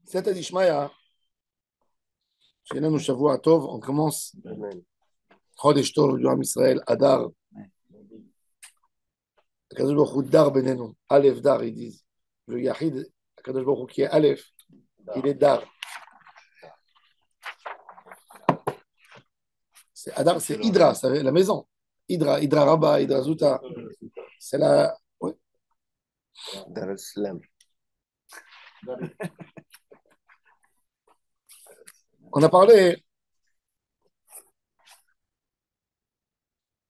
Cette Adishmaya, chez nous, Shavua Tov, on commence Chodesh Tov du Ham Israël, Adar, Kadosh Baruch Hu Dar Benenu, Aleph Dar, ils disent. Le Yahid, Kadosh Baruch Hu qui est Aleph, il est Dar. Adar, c'est Hydra, c'est la maison. Hydra, Hydra Rabba, Hydra Zuta. C'est la. Oui. Dar es Salaam. On a parlé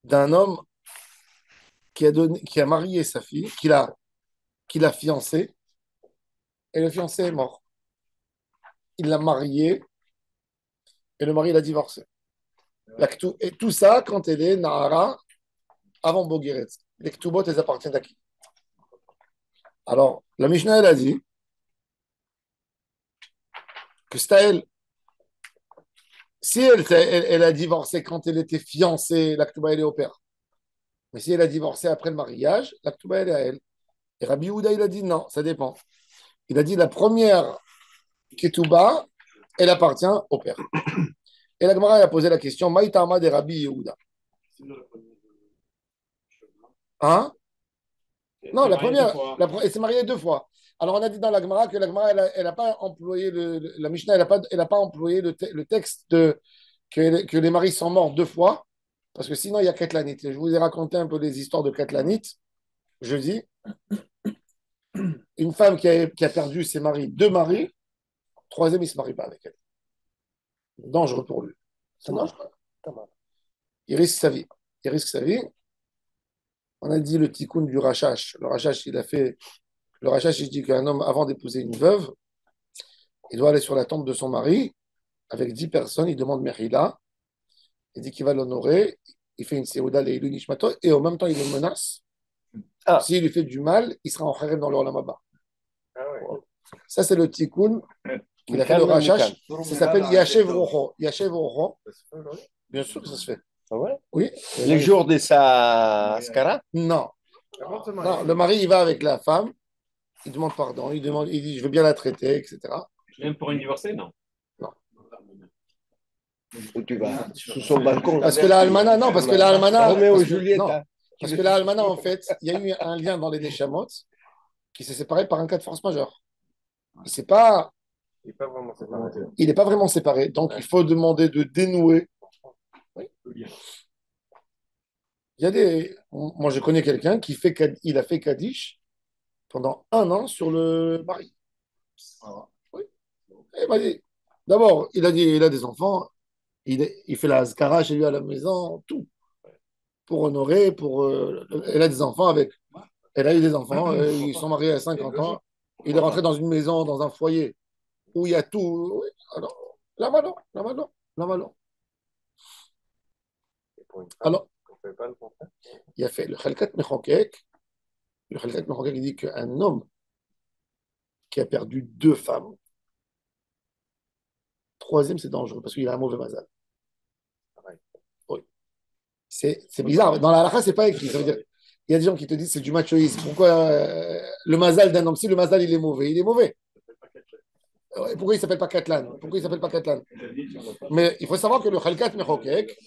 d'un homme qui a marié sa fille, qu'il a fiancée, et le fiancé est mort. Il l'a mariée, et le mari l'a divorcé. Et tout ça quand elle est Nahara, avant Bogueret. Les Ktubot, elles appartiennent à qui? Alors, la Mishnah, elle a dit que c'est à elle. Si elle a divorcé quand elle était fiancée, la Ktuba, elle est au père. Mais si elle a divorcé après le mariage, la Ktuba, elle est à elle. Et Rabbi Houda, il a dit non, ça dépend. Il a dit la première Ketuba, elle appartient au père. Et la Gemara, elle a posé la question Maïtama de Rabbi Yehuda. Hein? Non, la première, elle s'est mariée deux fois. Alors, on a dit dans la Gemara que la Gemara, elle n'a pas employé, la Mishnah, elle n'a pas employé le texte que les maris sont morts deux fois, parce que sinon, il y a Ketlanit. Je vous ai raconté un peu les histoires de Ketlanit, jeudi. Une femme qui a perdu ses maris, deux maris, troisième, il ne se marie pas avec elle. Dangereux pour lui. C'est dangereux. Il risque sa vie. Il risque sa vie. On a dit le tikkun du Rachash. Le Rachash, il dit qu'un homme, avant d'épouser une veuve, il doit aller sur la tombe de son mari avec 10 personnes, il demande Mechila, il dit qu'il va l'honorer, il fait une Seouda Leilu Nishmato, et en même temps, il le menace. S'il lui fait du mal, il sera en Kharem dans l'Olam Haba. Ça, c'est le tikkun qu'il a fait le Rachash. Ça s'appelle Yashev Rocho. Yashev Rocho. Bien sûr que ça se fait. Ah ouais? Oui. Le jour de sa Askara? Non. Non, le mari, il va avec la femme, il demande pardon, il dit je veux bien la traiter, etc. Même pour une divorcée, non. Non. Où tu vas sous son balcon. Parce que la Almana, non, parce que la Almana. Roméo et Juliette. Non, parce que la Almana, en fait, il y a eu un lien dans les Neshamot qui s'est séparé par un cas de force majeure. Il n'est pas vraiment séparé. Il n'est pas vraiment séparé. Donc, il faut demander de dénouer. Oui. Il y a Moi, je connais quelqu'un il a fait Kaddish pendant 1 an sur le mari. Oui. Il m'a dit, d'abord, il a dit, il a des enfants, il fait la Azkara chez lui à la maison, tout, pour honorer, elle a des enfants avec. Elle a eu des enfants, ils sont mariés à 50 ans. Il est rentré dans une maison, dans un foyer, où il y a tout. Oui. Alors, la malo, la malo, la malo. Alors, il a fait le Khalkat Mechokek. Le Khalkat Mechokek, il dit qu'un homme qui a perdu deux femmes, troisième, c'est dangereux, parce qu'il a un mauvais mazal. Oui. C'est bizarre. Dans la halakha, c'est pas écrit. Ça veut dire, il y a des gens qui te disent c'est du machoïsme. Pourquoi le mazal d'un homme, si le mazal il est mauvais, il est mauvais. Pourquoi il ne s'appelle pas Katlan? Pourquoi il s'appelle pas Katlan? Mais il faut savoir que le Khalkat Mechokek,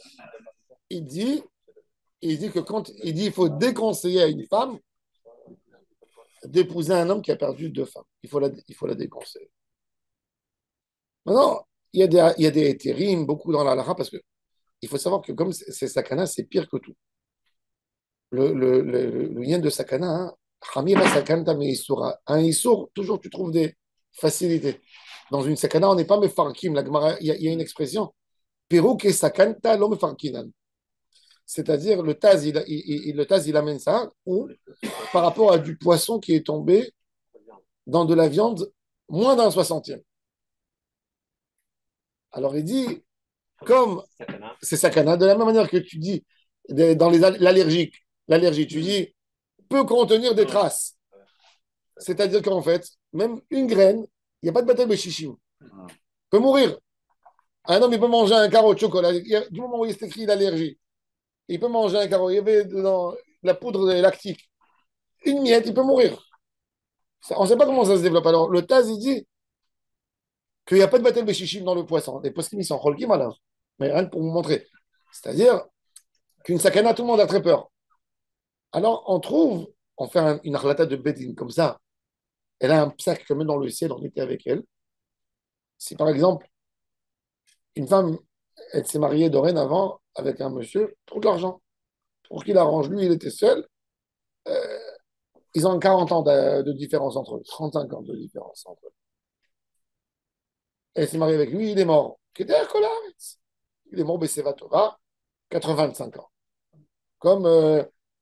il dit que quand il dit il faut déconseiller à une femme d'épouser un homme qui a perdu deux femmes. Il faut la déconseiller. Maintenant, il y a des hétérim, beaucoup dans la halakha, parce que il faut savoir que comme c'est sakana, c'est pire que tout. Le lien de sakana, hein, Hamira sakanta me isura. Un isur, toujours tu trouves des facilités. Dans une sakana, on n'est pas mefarkim. Il y a une expression, peruk et sakanta lo mefarkinan. C'est-à-dire, le Taz, il amène ça, ou par rapport à du poisson qui est tombé dans de la viande moins d'un soixantième. Alors, il dit, comme c'est sakana, de la même manière que tu dis dans l'allergie, tu dis, peut contenir des traces. C'est-à-dire qu'en fait, même une graine, il n'y a pas de bataille de chichim. Peut mourir. Un homme, il peut manger un carreau de chocolat. Du moment où il est écrit l'allergie, il peut manger un carreau. Il y avait dans la poudre lactique. Une miette, il peut mourir. On ne sait pas comment ça se développe. Alors, le Taz, il dit, qu'il n'y a pas de Batel Béchichim dans le poisson. Les poskim, ils sont cholkim alors. Mais rien que pour vous montrer. C'est-à-dire qu'une sakana, tout le monde a très peur. Alors, on fait une arlata de bedin comme ça. Elle a un sac comme dans le ciel, on était avec elle. Si par exemple, une femme, elle s'est mariée dorénavant avec un monsieur pour de l'argent, pour qu'il arrange. Lui, il était seul. Euh, Ils ont 40 ans de différence entre eux, 35 ans de différence entre eux. Elle s'est mariée avec lui, il est mort. Il est mort, Besseva Torah, 85 ans. Comme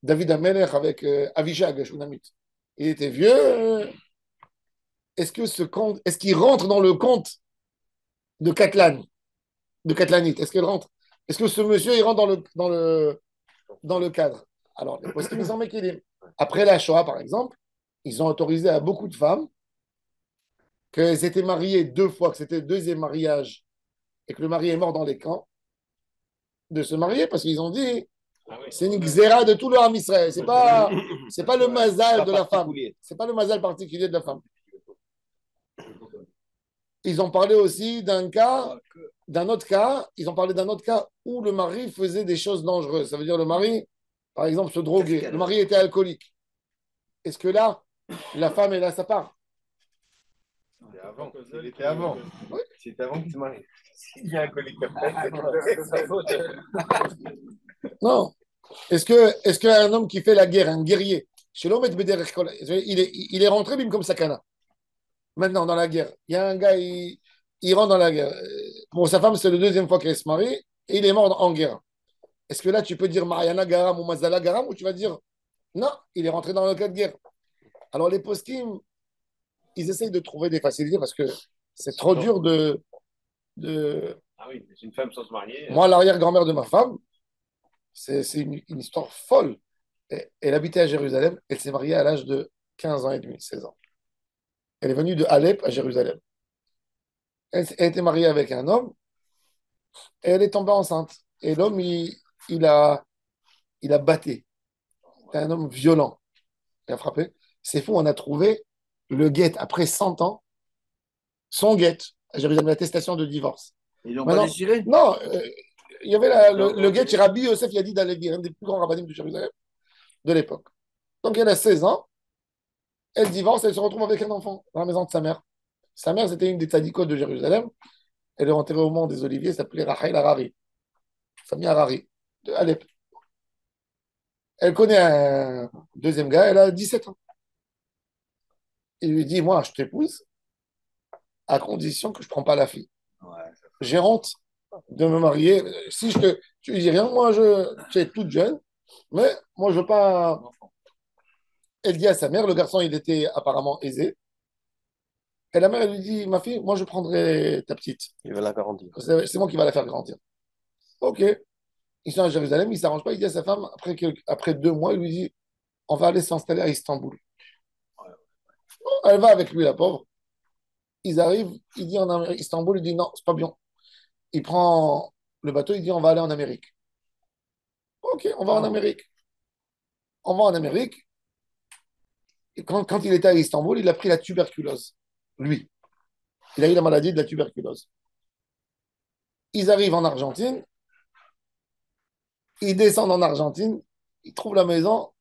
David Amelech avec Avishag, Shunamit. Il était vieux. Est-ce qu'il rentre dans le compte de Katlan, de Katlanit? Est-ce qu'il rentre? Est-ce que ce monsieur, il rentre dans le cadre? Alors, les postes ils ont mis qu'il est. Après la Shoah, par exemple, ils ont autorisé à beaucoup de femmes qu'elles étaient mariées 2 fois, que c'était le deuxième mariage, et que le mari est mort dans les camps, de se marier, parce qu'ils ont dit, c'est une xéra de tout le Ham Israël. C'est pas le mazal de la femme. C'est pas le mazal particulier de la femme. Ils ont parlé aussi d'un autre cas, ils ont parlé d'un autre cas où le mari faisait des choses dangereuses. Ça veut dire le mari, par exemple, se droguait. Le mari était alcoolique. Est-ce que là, la femme, elle a sa part? C'était avant. C'était avant. Oui. C'était avant que tu te maries. S'il y a un alcoolique après, c'est sa faute. Non. Est-ce qu'un homme qui fait la guerre, un guerrier, il est rentré bim comme sakana. Maintenant, dans la guerre, il y a un gars, il rentre dans la guerre. Pour sa femme, c'est la deuxième fois qu'elle se marie et il est mort en guerre. Est-ce que là, tu peux dire Mariana Garam ou Mazala Garam ou tu vas dire non, il est rentré dans le cas de guerre? Alors, les poskim, ils essayent de trouver des facilités parce que c'est trop dur Ah oui, c'est une femme sans se marier. Moi, l'arrière-grand-mère de ma femme, c'est une histoire folle. Elle habitait à Jérusalem. Elle s'est mariée à l'âge de 15 ans et demi, 16 ans. Elle est venue de Alep à Jérusalem. Elle était mariée avec un homme et elle est tombée enceinte. Et l'homme, il a batté. C'était un homme violent. Il a frappé. C'est fou, on a trouvé le guet après 100 ans, son guet à Jérusalem, l'attestation de divorce. Ils l'ont pas déchiré? Non, il y avait le guet chez Rabbi Yosef Yadid Alevi, un des plus grands rabbinim de Jérusalem de l'époque. Donc elle a 16 ans, elle divorce, elle se retrouve avec un enfant dans la maison de sa mère. Sa mère, c'était une des tzadikot de Jérusalem. Elle est enterrée au mont des Oliviers, elle s'appelait Rachel Harari, famille Harari, de Alep. Elle connaît un deuxième gars, elle a 17 ans. Il lui dit, moi, je t'épouse à condition que je ne prends pas la fille. Ouais. J'ai honte de me marier. Si tu lui dis rien, tu es toute jeune, mais moi, je veux pas. Elle dit à sa mère, le garçon, il était apparemment aisé. Et la mère, elle lui dit, ma fille, moi, je prendrai ta petite. Il va la grandir. C'est moi qui va la faire grandir. Ok. Ils sont à Jérusalem, il ne s'arrange pas. Il dit à sa femme, après 2 mois, il lui dit, on va aller s'installer à Istanbul. Elle va avec lui, la pauvre. Ils arrivent, il dit en Istanbul, il dit non, c'est pas bien. Il prend le bateau, il dit on va aller en Amérique. Ok, on va en Amérique. On va en Amérique. Et quand il était à Istanbul, il a pris la tuberculose. Lui. Il a eu la maladie de la tuberculose. Ils arrivent en Argentine. Ils descendent en Argentine. Ils trouvent la maison.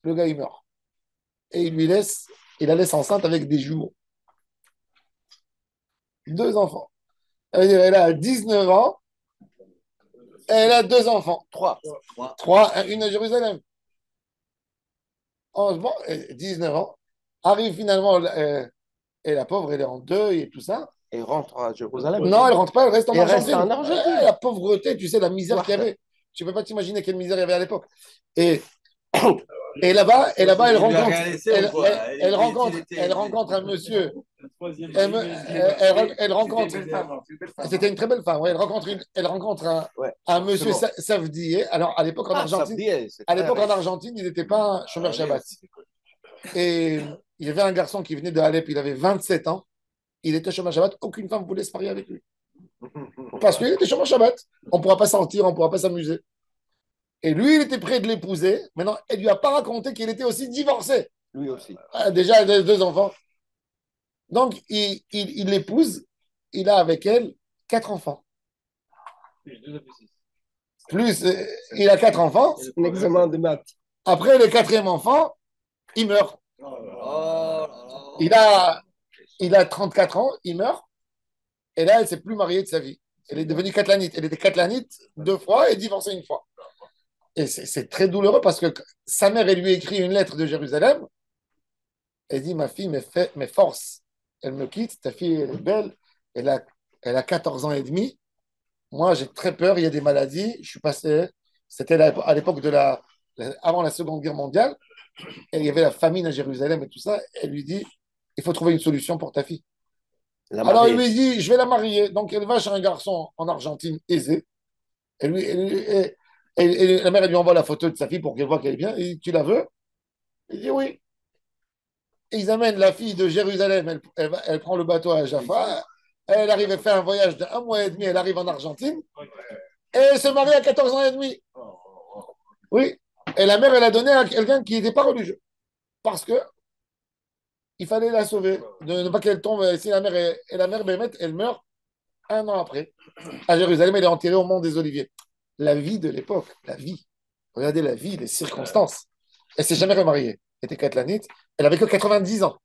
Le gars, il meurt. Et il la laisse enceinte avec des jumeaux. 2 enfants. Elle a 19 ans. Elle a 2 enfants. 3. 3, une à Jérusalem. Bon, 19 ans. Arrive finalement, et la pauvre, elle est en deuil et tout ça. Et rentre à Jérusalem. Non, elle rentre pas, elle reste en Argentine. Reste en Argentine. La pauvreté, tu sais, la misère qu'il y avait. Tu peux pas t'imaginer quelle misère il y avait à l'époque. Et là-bas, elle rencontre un monsieur. Elle rencontre. C'était une très belle femme. Ouais, elle rencontre un monsieur Savdié. Alors, à l'époque en Argentine, ils n'étaient pas chômeurs Shabbat. Et il y avait un garçon qui venait de Alep, il avait 27 ans. Il était chômeur Shabbat. Aucune femme voulait se marier avec lui. Parce qu'il était chômeur Shabbat. On ne pourra pas sortir, on ne pourra pas s'amuser. Et lui, il était prêt de l'épouser. Maintenant, elle ne lui a pas raconté qu'il était aussi divorcé. Lui aussi. Déjà, il a 2 enfants. Donc, il l'épouse. il a avec elle 4 enfants. Plus, il a 4 enfants. Un examen de maths. Après le quatrième enfant, il meurt. Oh, Il a, il a 34 ans, il meurt. Et là, elle ne s'est plus mariée de sa vie. Elle est devenue catlanite. Elle était catlanite 2 fois et divorcée 1 fois. Et c'est très douloureux parce que sa mère, elle lui écrit une lettre de Jérusalem. Elle dit, ma fille, mes forces, elle me quitte. Ta fille, elle est belle. Elle a, elle a 14 ans et demi. Moi, j'ai très peur. Il y a des maladies. Je suis passé. C'était à l'époque avant la Seconde Guerre mondiale. Et il y avait la famine à Jérusalem et tout ça. Elle lui dit, il faut trouver une solution pour ta fille. Alors il lui dit, je vais la marier. Donc elle va chez un garçon en Argentine aisé. Et la mère, elle lui envoie la photo de sa fille pour qu'elle voit qu'elle est bien. Il dit, tu la veux? Il dit oui. Et ils amènent la fille de Jérusalem. Elle prend le bateau à Jaffa. Elle arrive, elle fait un voyage d'1 mois et demi. Elle arrive en Argentine. Et elle se marie à 14 ans et demi. Oui. Et la mère, elle a donné à quelqu'un qui n'était pas religieux. Parce que il fallait la sauver. Ne pas qu'elle tombe. Si la mère Bémet, elle meurt 1 an après. À Jérusalem, elle est enterrée au mont des Oliviers. La vie de l'époque, la vie. Regardez la vie, les circonstances. Elle s'est jamais remariée. Elle était catlanite. Elle avait que 90 ans.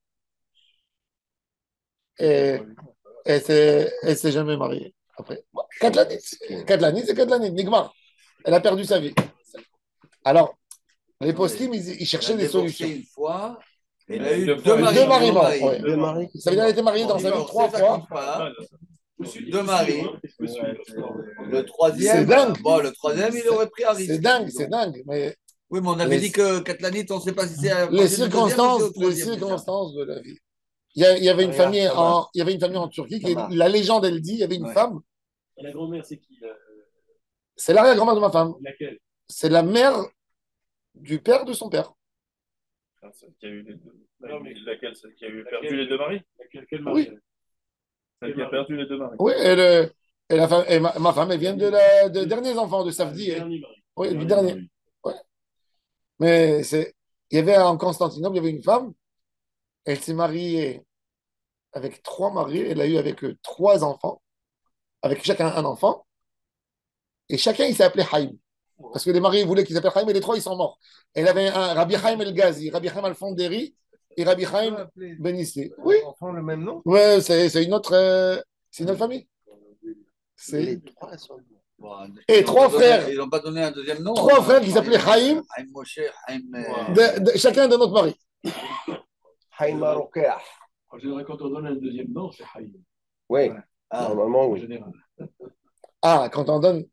Et elle s'est jamais mariée. Après, bon, catlanite, c'est catlanite. Nigmar. Elle a perdu sa vie. Alors, les postim, ils cherchaient des solutions. Une fois, elle a eu Deux mariements. Ouais. Deux maris. Ça veut dire qu'elle a été mariée dans sa vie 3 fois. Deux maris. Le troisième. C'est dingue. Bon, le troisième, il aurait pris un risque. C'est dingue. Mais oui, mais on avait dit que Catlanite, on ne sait pas si c'est les circonstances de la vie. Il y avait une famille en Turquie, la légende, elle dit, il y avait une femme. Et la grand-mère, c'est qui C'est l'arrière-grand-mère de ma femme. Laquelle? C'est la mère du père de son père. Celle qui a eu les deux. Non, mais laquelle? Celle qui a perdu les deux maris? Quel mari? Oui. Celle qui a perdu les deux maris. Oui, et ma femme, elle vient de derniers enfants de Safdi. Oui, du dernier. Ouais. Mais il y avait en Constantinople, il y avait une femme, elle s'est mariée avec 3 maris, elle a eu avec eux 3 enfants, avec chacun un enfant, et chacun il s'est appelé Haïm. Parce que les maris voulaient qu'ils s'appellent Haïm, et les 3 ils sont morts. Elle avait un Rabbi Haïm el-Ghazi, Rabbi Haïm al-Fonderi et Rabbi Haïm Benissi. Oui. Enfants le même nom? Oui, c'est une autre famille. Les 3 sont. Et 3 frères. Ils n'ont pas donné un deuxième nom. 3 frères qui s'appelaient Haïm. Haïm Moshe, Haïm. Chacun de notre mari. Haïm Marocain. En général, quand on donne un deuxième nom, c'est Haïm. Oui, normalement, En oui. général. Ah, quand on donne.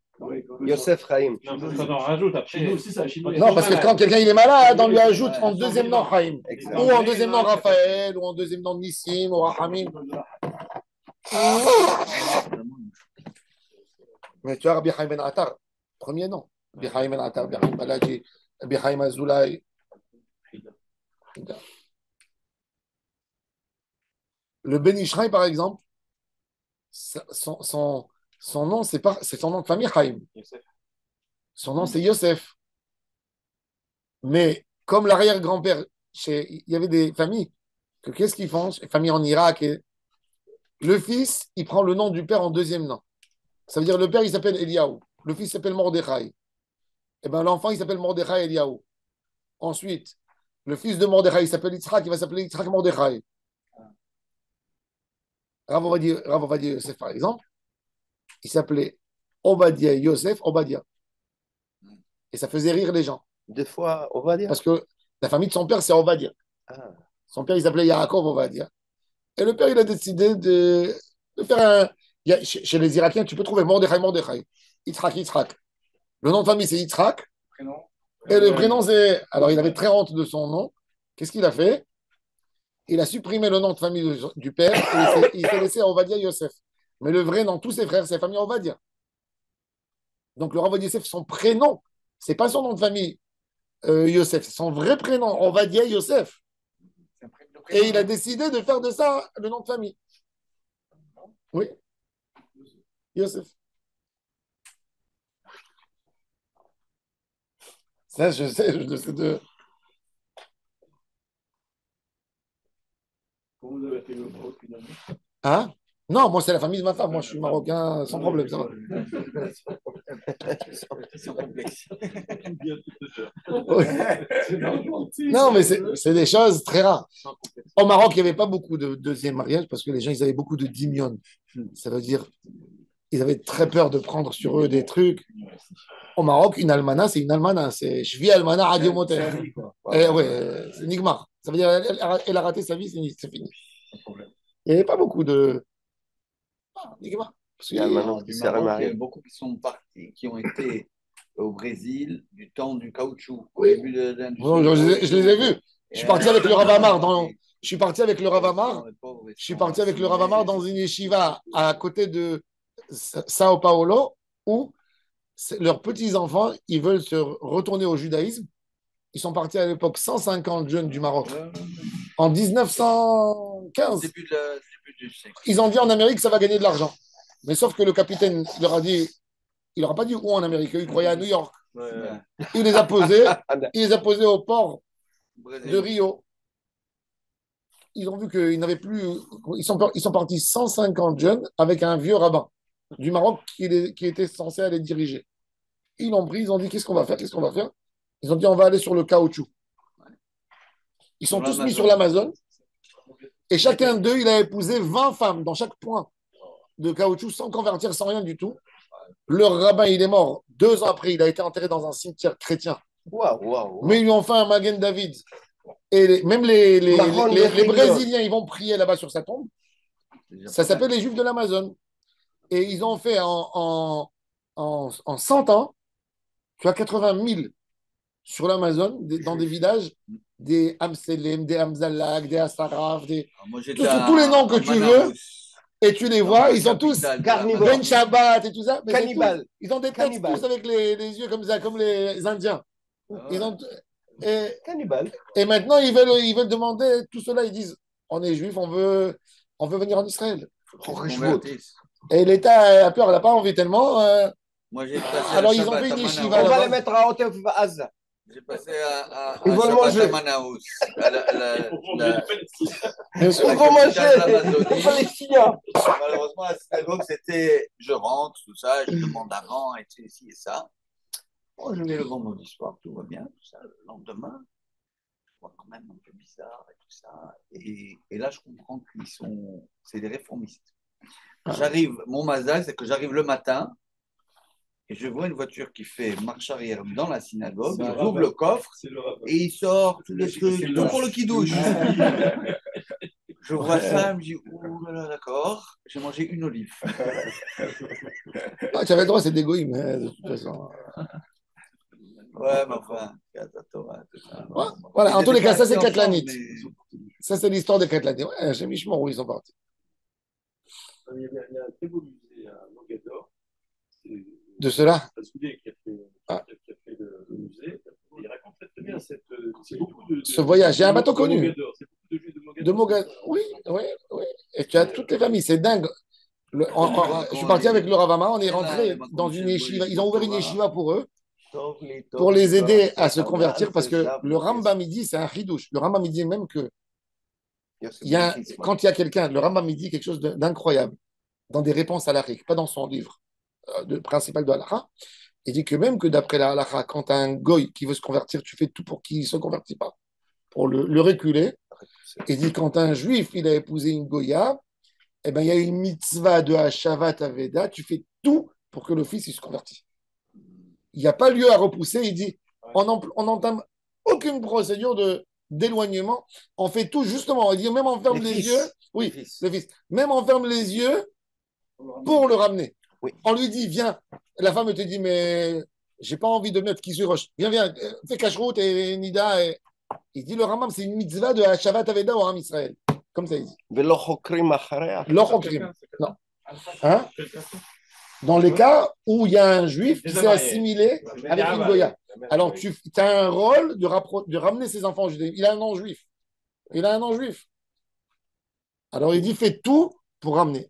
Yosef Haïm. Non, ça en rajoute après. Chez nous aussi, ça, chez nous. Non, parce que quand quelqu'un il est malade, on lui ajoute en deuxième nom Haïm. Exactement. Ou en deuxième nom Raphaël, ou en deuxième nom Nissim, ou Rahamim. Mais tu as Rabbi Haïm Ben Attar, premier nom. Rabbi Haïm Ben Attar, Rabbi Haïm Balaji, Rabbi Haïm Azoulay. Le Ben Ishraï, par exemple, son nom, c'est son nom de famille Haïm. Son nom, c'est Yosef. Mais comme l'arrière-grand-père, il y avait des familles, qu'est-ce qu'ils font? Famille en Irak. Le fils, il prend le nom du père en deuxième nom. Ça veut dire le père, il s'appelle Eliaou. Le fils s'appelle Mordechai. Et bien l'enfant, il s'appelle Mordechai Eliaou. Ensuite, le fils de Mordechai, il s'appelle Yitzhak, il va s'appeler Yitzhak Mordechai. Rav Ovadia Yosef, par exemple, il s'appelait Obadia Yosef Obadia. Et ça faisait rire les gens. 2 fois, on va dire. Parce que la famille de son père, c'est Ovadia. Ah. Son père, il s'appelait Yaakov Ovadia. Et le père, il a décidé de faire un. Chez les Irakiens, tu peux trouver Mordechai, Mordechai. Yitzhak, Yitzhak. Le nom de famille, c'est Yitzhak. Et le prénom, c'est. Alors, il avait très honte de son nom. Qu'est-ce qu'il a fait? Il a supprimé le nom de famille du père et il s'est laissé à Ovadia Yosef. Mais le vrai nom, tous ses frères, c'est la famille Ovadia. Donc, le Rav Yosef, son prénom, c'est pas son nom de famille, Yosef, c'est son vrai prénom, Ovadia Yosef. Et il a décidé de faire de ça le nom de famille. Oui. Yosef. Ça, je sais de. Comment vous avez fait le mot finalement? Hein? Non, moi, c'est la famille de ma femme. Moi, je suis marocain sans problème, ça va. Sans complexe. Oui. Non, mais c'est des choses très rares. Au Maroc, il n'y avait pas beaucoup de deuxième mariage parce que les gens, ils avaient beaucoup de dimion. Ça veut dire, ils avaient très peur de prendre sur eux des trucs. Au Maroc, une almana, c'est une almana. C'est je vis almana à Dieu moteur. Ouais, c'est Nigmar. Ça veut dire, elle a raté sa vie, c'est fini. Il n'y avait pas beaucoup de. Ah, Nigmar. Parce Il y a almana Du qui s'est Maroc, il y a remariée. beaucoup qui sont partis, qui ont été au Brésil du temps du caoutchouc, au Oui. début de l'industrie Bon, du je les ai vus. Je suis parti avec le Ravamar Je suis parti avec le Ravamar. Je suis parti avec le Ravamar dans une yeshiva à côté de Sao Paulo où leurs petits-enfants, ils veulent se retourner au judaïsme. Ils sont partis à l'époque 150 jeunes du Maroc. En 1915, Début du siècle. ils ont dit en Amérique, ça va gagner de l'argent. Mais sauf que le capitaine leur a dit, il leur a pas dit où en Amérique, il croyait à New York. Il les a posés au port de Rio. Ils ont vu qu'ils n'avaient plus. Ils sont partis 150 jeunes avec un vieux rabbin du Maroc qui était censé aller diriger. Ils l'ont pris, ils ont dit qu'est-ce qu'on va faire, qu'est-ce qu'on va faire. Ils ont dit on va aller sur le caoutchouc. Ils sont tous mis sur l'Amazon et chacun d'eux, il a épousé 20 femmes dans chaque point de caoutchouc sans convertir, sans rien du tout. Leur rabbin, il est mort 2 ans après, il a été enterré dans un cimetière chrétien. Waouh. Mais ils lui ont fait un Magen David. Et même les Brésiliens, ils vont prier là-bas sur sa tombe. Ça s'appelle les Juifs de l'Amazon. Et ils ont fait en 100 ans, tu as 80 000 sur l'Amazon, dans des villages, des Amselem, des Amzalak, des Asaraf, tous les noms que tu veux, et tu les vois, ils sont tous Ben Shabbat et tout ça. Mais Cannibale. ils ont des têtes tous avec les yeux comme ça, comme les Indiens. Ils ont, Cannibale. et maintenant, ils veulent demander, tout cela, ils disent, on est juif, on veut venir en Israël. Et l'État a peur, elle n'a pas envie tellement. Moi, j'ai passé Alors, un ils ont Shabbat fait une à yeshiva Manaus. On va là-bas. les mettre à Otef Azza. J'ai passé Ils un vont le Shabbat manger. à Manaus. Bien sûr. Ils vont manger l'Amazonie. les Palestiniens. Malheureusement, la synagogue, c'était je rentre, tout ça, je demande avant, et ci et ça. Bon, je vais le vendredi soir, tout va bien, tout ça. Le lendemain, je vois quand même un peu bizarre et tout ça. Et là, je comprends c'est des réformistes. J'arrive, mon mazal, c'est que j'arrive le matin et je vois une voiture qui fait marche arrière dans la synagogue, il ouvre le coffre et il sort tous les trucs, tout pour le kidouche. Je vois ça, je me dis, ouh là là, d'accord, j'ai mangé une olive. Ah, tu avais le droit, c'est des goïms, de toute façon. Ouais, mais enfin, Torah, tout ça. Ouais, voilà, en tous les cas, ça c'est Ensemble, Katlanit. mais- Ça c'est l'histoire des Katlanit. Ouais, chez Michemont, où ils sont partis. Il y a un très beau musée à Mogador. De cela. Bassoulé qui a fait le musée. Il raconte très bien c'est beaucoup Ce voyage. J'ai un bateau connu. Mogador. C'est beaucoup de juifs de Mogador. De Mogador. Oui. Et tu as toutes les familles, c'est dingue. Je suis parti avec le Ravama, on est rentré dans une yeshiva. Ils ont ouvert une yeshiva pour eux, pour les aider à se convertir, parce que le Rambam dit, c'est un chidouche. Le Rambam dit même que quand il y a quelqu'un, le Rambam dit quelque chose d'incroyable dans des réponses à l'Arik, pas dans son livre principal de l'Alakha. Il dit que même que d'après la halakha, quand tu as un goy qui veut se convertir, tu fais tout pour qu'il ne se convertit pas, pour le reculer. Il dit quand un juif il a épousé une goya, eh ben, il y a une mitzvah de Hashavat Aveda, tu fais tout pour que le fils il se convertisse. Il n'y a pas lieu à repousser. Il dit on n'entame aucune procédure d'éloignement. On fait tout justement. Il dit même on ferme les yeux. Oui, le fils. Même on ferme les yeux pour le ramener. Oui. On lui dit, viens. La femme te dit, mais j'ai pas envie de mettre qui se roche. Viens, fais cache-route et Nida. Il dit, le Ramam, c'est une mitzvah de Shavat Aveda au Ram Israël. Comme ça, il dit. L'Ochokrim. Non. Hein? Dans les cas où il y a un juif qui s'est assimilé avec une goya. Alors, tu as un rôle de ramener ses enfants juifs. Il a un nom juif. Alors, il dit, fais tout pour ramener.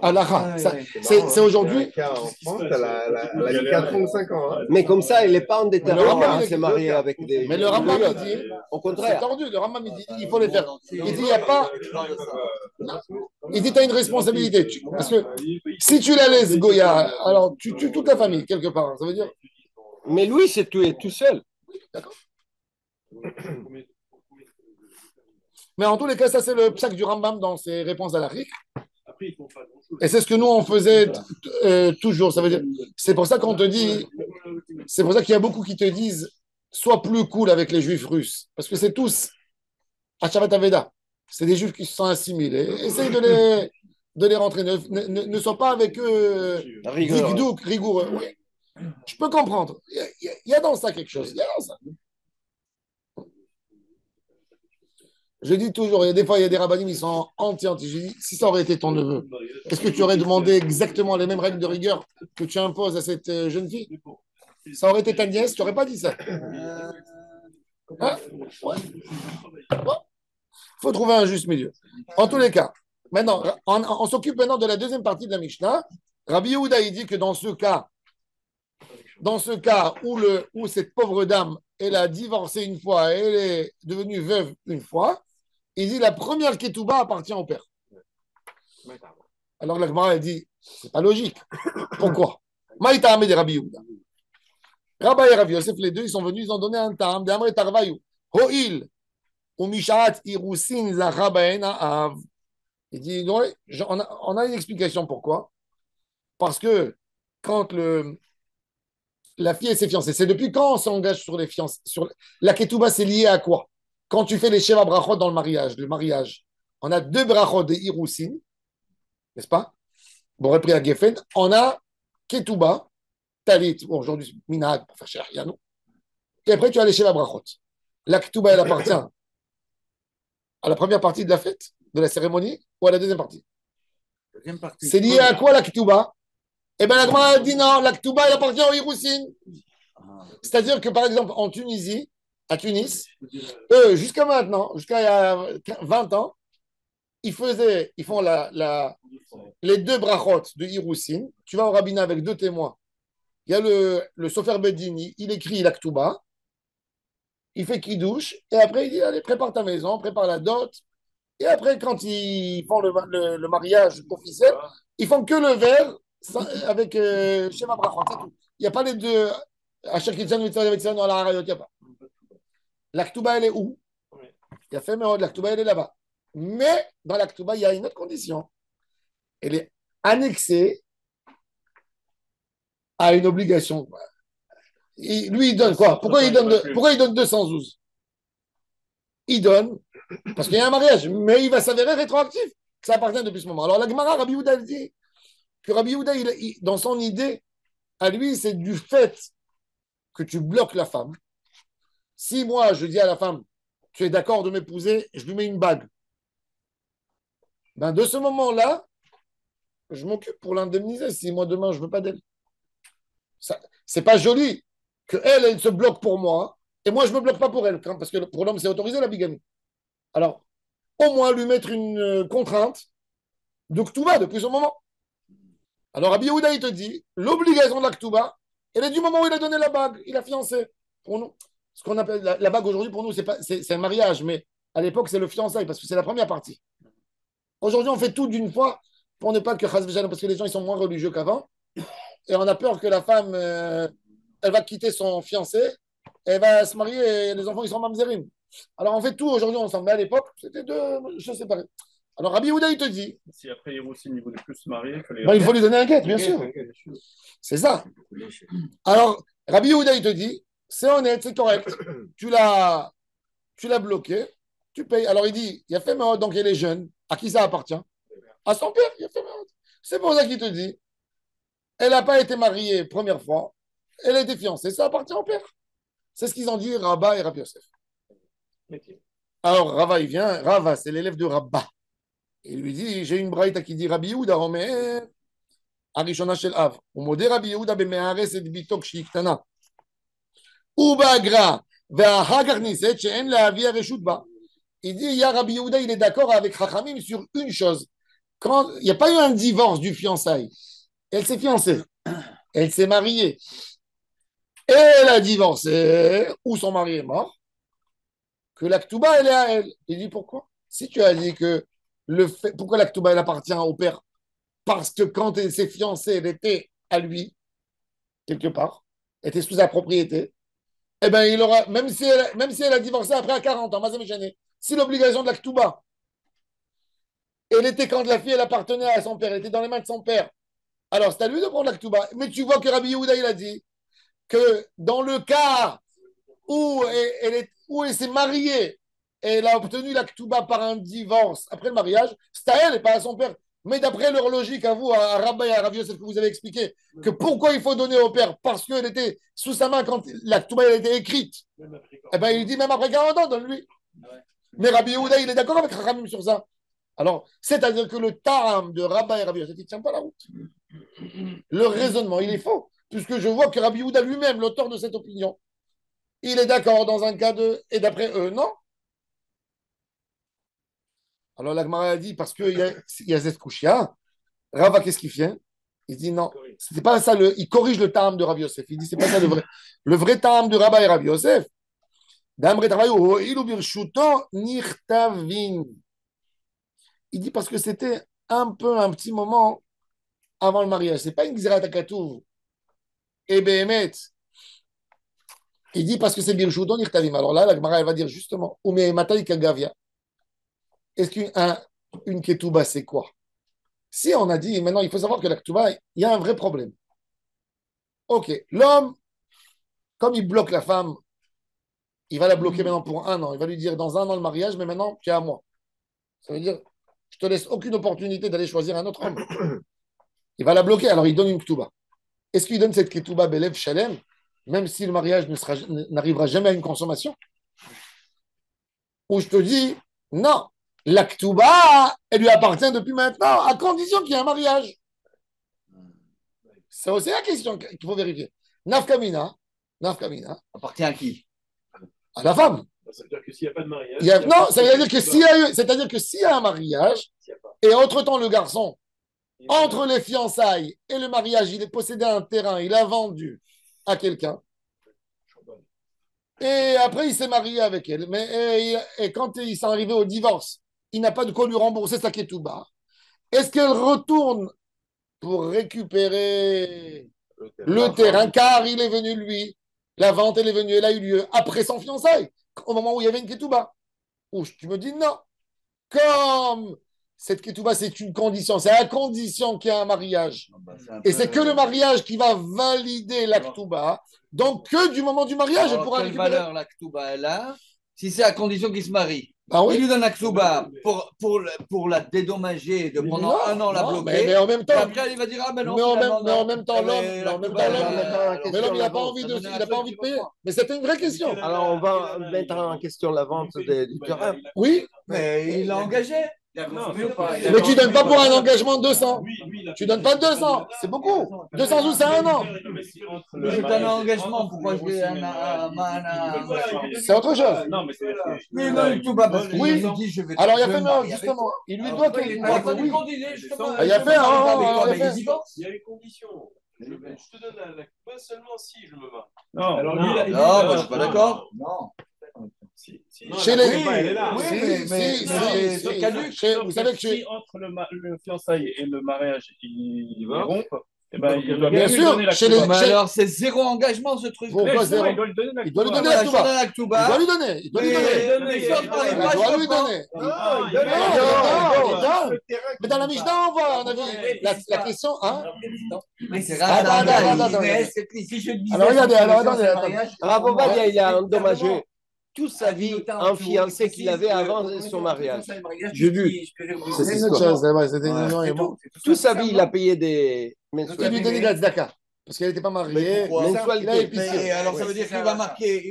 Halakha. Ah, Ça, ouais, c'est aujourd'hui. Il y a un cas en France, elle a mis 4 ans ou 5 ans. Hein. Mais comme ça, il n'est pas en Mais le déterrant Rambam, à il se est- marier avec des. Mais le Rambam, il dit, Au c'est contraire. tordu. Le Rambam, il dit, il faut les faire. Il dit, il n'y a pas. Il dit, tu as une responsabilité. Parce que si tu la laisses Goya, alors tu tues toute la famille, quelque part. Ça veut dire. Mais lui, c'est tout seul. D'accord. Mais en tous les cas, ça, c'est le psaque du Rambam dans ses réponses à la RIC. Et c'est ce que nous, on faisait toujours. Ça veut dire, c'est pour ça qu'on te dit, c'est pour ça qu'il y a beaucoup qui te disent, sois plus cool avec les juifs russes. Parce que c'est tous Hachavat Aveda. C'est des juifs qui se sont assimilés. Essaye de les rentrer. Ne sois pas avec eux rigoureux. Oui. Je peux comprendre. Il y a dans ça quelque chose. Il y a dans ça. Je dis toujours, il y a des fois, il y a des rabbinim, ils sont anti. Je dis, si ça aurait été ton neveu, est-ce que tu aurais demandé exactement les mêmes règles de rigueur que tu imposes à cette jeune fille? Ça aurait été ta nièce, tu n'aurais pas dit ça. Hein? Ouais. Bon. Faut trouver un juste milieu. En tous les cas, maintenant, on s'occupe maintenant de la deuxième partie de la Mishnah. Rabbi Yehuda, il dit que dans ce cas où cette pauvre dame, elle a divorcé une fois et elle est devenue veuve une fois, il dit la première ketouba appartient au père. Alors la Gemara, elle dit, c'est pas logique. Pourquoi? Maïta Ahmed et Rabbi Yehuda. Rabbi et Rabbi Yosef, les deux, ils sont venus, ils ont donné un tam, d'Amre Tarvayu. Ho'il, ou Mishat Irusin Zachabaena Av. Il dit, on a une explication pourquoi. Parce que quand la fille et ses fiancés, c'est depuis quand on s'engage sur les fiancés la ketouba, c'est lié à quoi? Quand tu fais les Sheva Brachot dans le mariage, on a 2 brachot de Irusin, n'est-ce pas? Bon, repris à Geffen, on a ketouba, talit, bon, aujourd'hui, minag, pour faire cher, Yanou. Et après, tu as les Sheva Brachot. La ketouba, elle appartient à la première partie de la fête, de la cérémonie, ou à la deuxième partie? C'est lié à quoi la ketouba? Eh bien, la Gemara dit non, la ketouba, elle appartient au Irusin. C'est-à-dire que, par exemple, en Tunisie, à Tunis, eux, jusqu'à maintenant, jusqu'à il y a 20 ans, ils font les 2 brachot de Hiroussin. Tu vas au rabbinat avec 2 témoins. Il y a le Sofer Bedini, il écrit la ketouba, il fait kidouche, et après il dit allez, prépare ta maison, prépare la dot. Et après, quand ils font le mariage officiel, ils font que le verre avec Shema Brachot, c'est tout. Il n'y a pas les deux. À chaque Kitsan, dans la Harayot, il n'y a pas. La ketouba, elle est où? Il y a fait, mais la ketouba, elle est là-bas. Mais dans la ketouba, il y a une autre condition. Elle est annexée à une obligation. Lui, il donne quoi? Pourquoi il donne 212? Il donne parce qu'il y a un mariage, mais il va s'avérer rétroactif que ça appartient depuis ce moment. Alors la Gemara, Rabbi Yehuda dit que Rabbi Yehuda, dans son idée, à lui, c'est du fait que tu bloques la femme. Si moi, je dis à la femme, tu es d'accord de m'épouser, je lui mets une bague. Ben, de ce moment-là, je m'occupe pour l'indemniser si moi, demain, je ne veux pas d'elle. C'est pas joli qu'elle se bloque pour moi et moi, je ne me bloque pas pour elle. Parce que pour l'homme, c'est autorisé la bigamie. Alors, au moins, lui mettre une contrainte de Ktouba depuis ce moment. Alors, Rabbi Yehuda, il te dit, l'obligation de la Ktouba, elle est du moment où il a donné la bague, il a fiancé. Pour nous, ce qu'on appelle la bague aujourd'hui, pour nous, c'est un mariage, mais à l'époque, c'est le fiançailles, parce que c'est la première partie. Aujourd'hui, on fait tout d'une fois pour ne pas que parce que les gens ils sont moins religieux qu'avant. Et on a peur que la femme, elle va quitter son fiancé, elle va se marier et les enfants, ils sont mamzerim. Alors, on fait tout aujourd'hui ensemble. Mais à l'époque, c'était 2 choses séparées. Alors, Rabbi Yehuda, il te dit. Si après, il aussi, il voulait plus se marier, il faut lui donner un guet, bien sûr. C'est ça. Alors, Rabbi Yehuda, il te dit, c'est honnête, c'est correct. Tu l'as bloqué, tu payes. Alors, il dit, il y a fait donc il est jeune. À qui ça appartient? À son père, il a fait Meod. C'est pour ça qu'il te dit, elle n'a pas été mariée première fois, elle a été fiancée, ça appartient au père. C'est ce qu'ils ont dit, Rabba et Rabbi Yosef. Alors, Rava, il vient, Rava, c'est l'élève de Rabba. Il lui dit, j'ai une braïta qui dit Rabbi Yehuda, mais Arishona shel Av. Ou modé Rabbi Yehuda bemehares et bitok shiktana. Ou bagra, ve'ahagar niset she'en la'avi areshut ba. Il dit, ya Rabbi Yehuda, il est d'accord avec Chachamim sur une chose. quand il n'y a pas eu un divorce du fiançailles, elle s'est fiancée, elle s'est mariée, et elle a divorcé, ou son mari est mort, que la Ktouba, elle est à elle. Il dit pourquoi? Si tu as dit que pourquoi la Ktouba, elle appartient au père? Parce que quand elle s'est fiancée, elle était à lui, quelque part, elle était sous sa propriété, eh bien, il aura, même si elle a divorcé après à 40 ans, si l'obligation de la Ktouba, elle était quand la fille, elle appartenait à son père, elle était dans les mains de son père, alors c'est à lui de prendre la Ktouba. Mais tu vois que Rabbi Yehuda, il a dit que dans le cas où elle s'est mariée et elle a obtenu la Ktouba par un divorce après le mariage, c'est à elle et pas à son père. Mais d'après leur logique, à vous, à Rabbi et à Rabbi Yosef, que vous avez expliqué, que pourquoi il faut donner au père? Parce qu'elle était sous sa main quand la Ktouba a été écrite. Eh bien, il dit même après 40 ans, donne-lui. Mais Rabbi Yehuda, il est d'accord avec Rachamim sur ça. Alors, c'est-à-dire que le taram de Rabbi et Rabbi Yosef, il ne tient pas la route. Le raisonnement, il est faux. Puisque je vois que Rabbi Yehuda lui-même, l'auteur de cette opinion, il est d'accord dans un cas de... Et d'après eux, non. Alors la Gemara a dit, parce qu'il y a cette couchia, Rava, qu'est-ce qu'il fait? Il dit non, c'était pas ça, il corrige le tam de Rabbi Yosef. Il dit, c'est pas ça le vrai. Le vrai tam de Rabbi et Rabbi Yosef, il dit parce que c'était un petit moment avant le mariage. C'est pas une Gzirat Akatouv. Et Behemet, il dit parce que c'est Birshuton Nirtavim. Alors là, la Gemara, elle va dire justement, Ume Matai Kagavia. Est-ce qu'une ketouba, c'est quoi? Si on a dit, maintenant, il faut savoir que la ketouba, il y a un vrai problème. Ok, l'homme, comme il bloque la femme, il va la bloquer maintenant pour un an. Il va lui dire, dans un an, le mariage, mais maintenant, tu es à moi. Ça veut dire, je te laisse aucune opportunité d'aller choisir un autre homme. Il va la bloquer, alors il donne une ketouba. Est-ce qu'il donne cette ketouba Belev Shalem, même si le mariage n'arrivera jamais à une consommation? Ou je te dis, non, la ketouba, elle lui appartient depuis maintenant, à condition qu'il y ait un mariage. C'est aussi la question qu'il faut vérifier. Nafkamina, Appartient à qui? à la femme. Ça veut dire que s'il n'y a pas de mariage. Non, ça veut dire que s'il y a un mariage, et entre-temps, le garçon, entre les fiançailles et le mariage, il est possédé un terrain, il a vendu à quelqu'un. Et après, il s'est marié avec elle. Et quand ils sont arrivés au divorce, il n'a pas de quoi lui rembourser sa ketouba. Est-ce qu'elle retourne pour récupérer le terrain, car il est venu, lui, la vente, elle a eu lieu après son fiançailles, au moment où il y avait une ketouba? Ou tu me dis non. Comme cette ketouba, c'est une condition, c'est à condition qu'il y ait un mariage. Et c'est que le mariage qui va valider la ketouba. Donc, que du moment du mariage, elle pourra récupérer. Quelle valeur la ketouba elle a si c'est à condition qu'il se marie? Ah oui. Il lui donne la ketouba pour la dédommager, de pendant un an la bloquer. Mais en même temps. Et après, il va dire ah ben non. Mais en même temps, l'homme, il n'a pas envie de payer. Mais c'était une vraie question. Alors, on va mettre en question la vente du terrain. Oui. Mais il l'a engagé. Mais tu ne donnes pas pour un engagement 200. Tu ne donnes pas 200. C'est beaucoup. 200 sous, c'est un an. C'est un engagement. Pourquoi je dis c'est autre chose. Non, mais c'est. Oui, non, tout va parce que oui. il dit je vais. Alors, il a fait non, justement. Il lui doit qu'il. Il a fait une condition. Il a fait un. Il y a une condition. Je te donne la pas seulement si je me marie. Non, alors lui, non, moi, je suis pas d'accord. Non. Chez les. C'est caduc. Vous savez que si entre le fiançailles et le mariage, ils rompent, eh ben, il doit bien sûr. Mais alors, c'est zéro engagement ce truc. Pourquoi zéro? Il doit lui donner la Il doit lui donner la ketouba. Il doit lui donner. Il doit lui donner. Il doit lui donner. Mais dans la Mishnah, on a vu la question. Mais c'est alors regardez, attendez. Rav Ovadia, il a endommagé toute sa vie un fiancé qu'il avait avant son mariage. J'ai vu. C'est une autre chose. C'était une union et bon. Toute sa vie, il a payé des Il lui donnait de la tzedaka. Parce qu'elle n'était pas mariée. Il a épicé. Alors, ça veut dire qu'il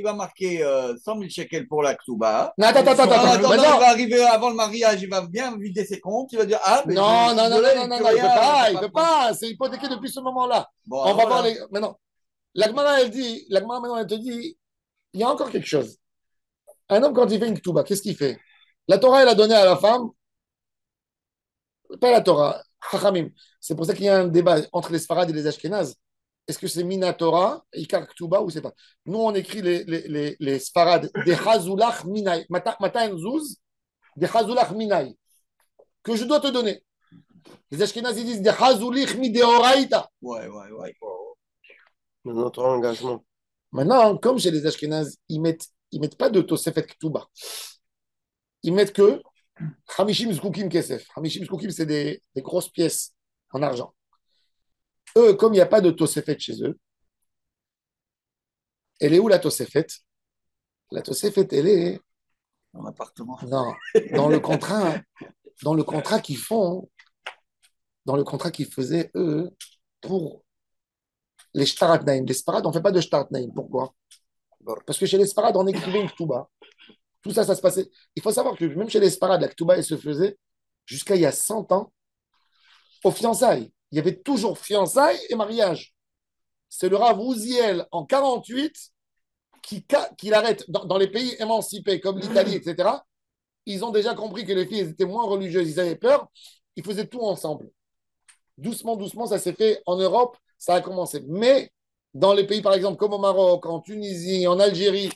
va marquer 100 000 shekels pour la Ktuba. Attends. Il va arriver avant le mariage, il va bien vider ses comptes. Il va dire ah, mais non, il peut pas. C'est hypothéqué depuis ce moment-là. On va voir les. Maintenant, l'Agmara, elle te dit, il y a encore quelque chose. Un homme, quand il fait une Ktuba, qu'est-ce qu'il fait? La Torah, elle a donné à la femme Pas la Torah, Chachamim. C'est pour ça qu'il y a un débat entre les Sfarad et les Ashkénazes. Est-ce que c'est Minatora, Ikar Ktuba ou c'est pas? Nous, on écrit les Sfarad des Hazulach Minai. Mata Zuz, des Hazulach Minai. Que je dois te donner. Les Ashkénazes, ils disent des Hazulich Mideoraita. Ouais. Notre engagement. Maintenant, comme chez les Ashkénazes, ils mettent pas de Tosefet Ktuba. Ils mettent que Hamishim Zkukim Kesef. Hamishim Zkukim, c'est des grosses pièces en argent. Eux, comme il n'y a pas de Tosefet chez eux, elle est où la Tosefet? La Tosefet, elle est Dans l'appartement. non, dans le contrat, dans le contrat qu'ils font, dans le contrat qu'ils faisaient eux pour les Shtaratnaim. Les Sparad, on ne fait pas de Shtaratnaim. Pourquoi? Parce que chez les Sparad, on écrivait une Ktuba. Tout ça, ça se passait. Il faut savoir que même chez les Sparad, la Ktuba, elle se faisait jusqu'à il y a 100 ans aux fiançailles. Il y avait toujours fiançailles et mariage. C'est le Rav Uziel en 48 qui l'arrête dans les pays émancipés comme l'Italie, etc. Ils ont déjà compris que les filles étaient moins religieuses, ils avaient peur. Ils faisaient tout ensemble. Doucement, doucement, ça s'est fait en Europe, ça a commencé. Mais dans les pays, par exemple, comme au Maroc, en Tunisie, en Algérie,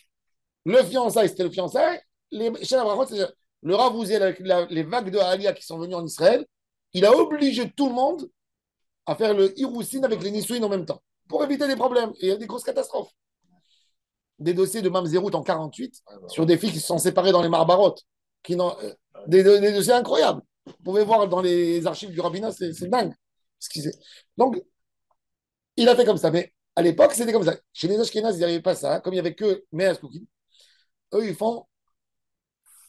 le fiançailles, c'était le fiançailles. Chez la Brachot, c'est le Rav Uziel avec les vagues de Aliyah qui sont venues en Israël, il a obligé tout le monde à faire le Hiroussin avec les Nisouin en même temps pour éviter des problèmes. Et il y a des grosses catastrophes. Des dossiers de Mamzerout en 48 sur des filles qui se sont séparées dans les Marbarotes. Des dossiers incroyables. Vous pouvez voir dans les archives du rabbinat, c'est dingue. Donc, il a fait comme ça. Mais à l'époque, c'était comme ça. Chez les Ashkénazes, il n'y avait pas ça. Comme il n'y avait que Meaz Koukin, eux,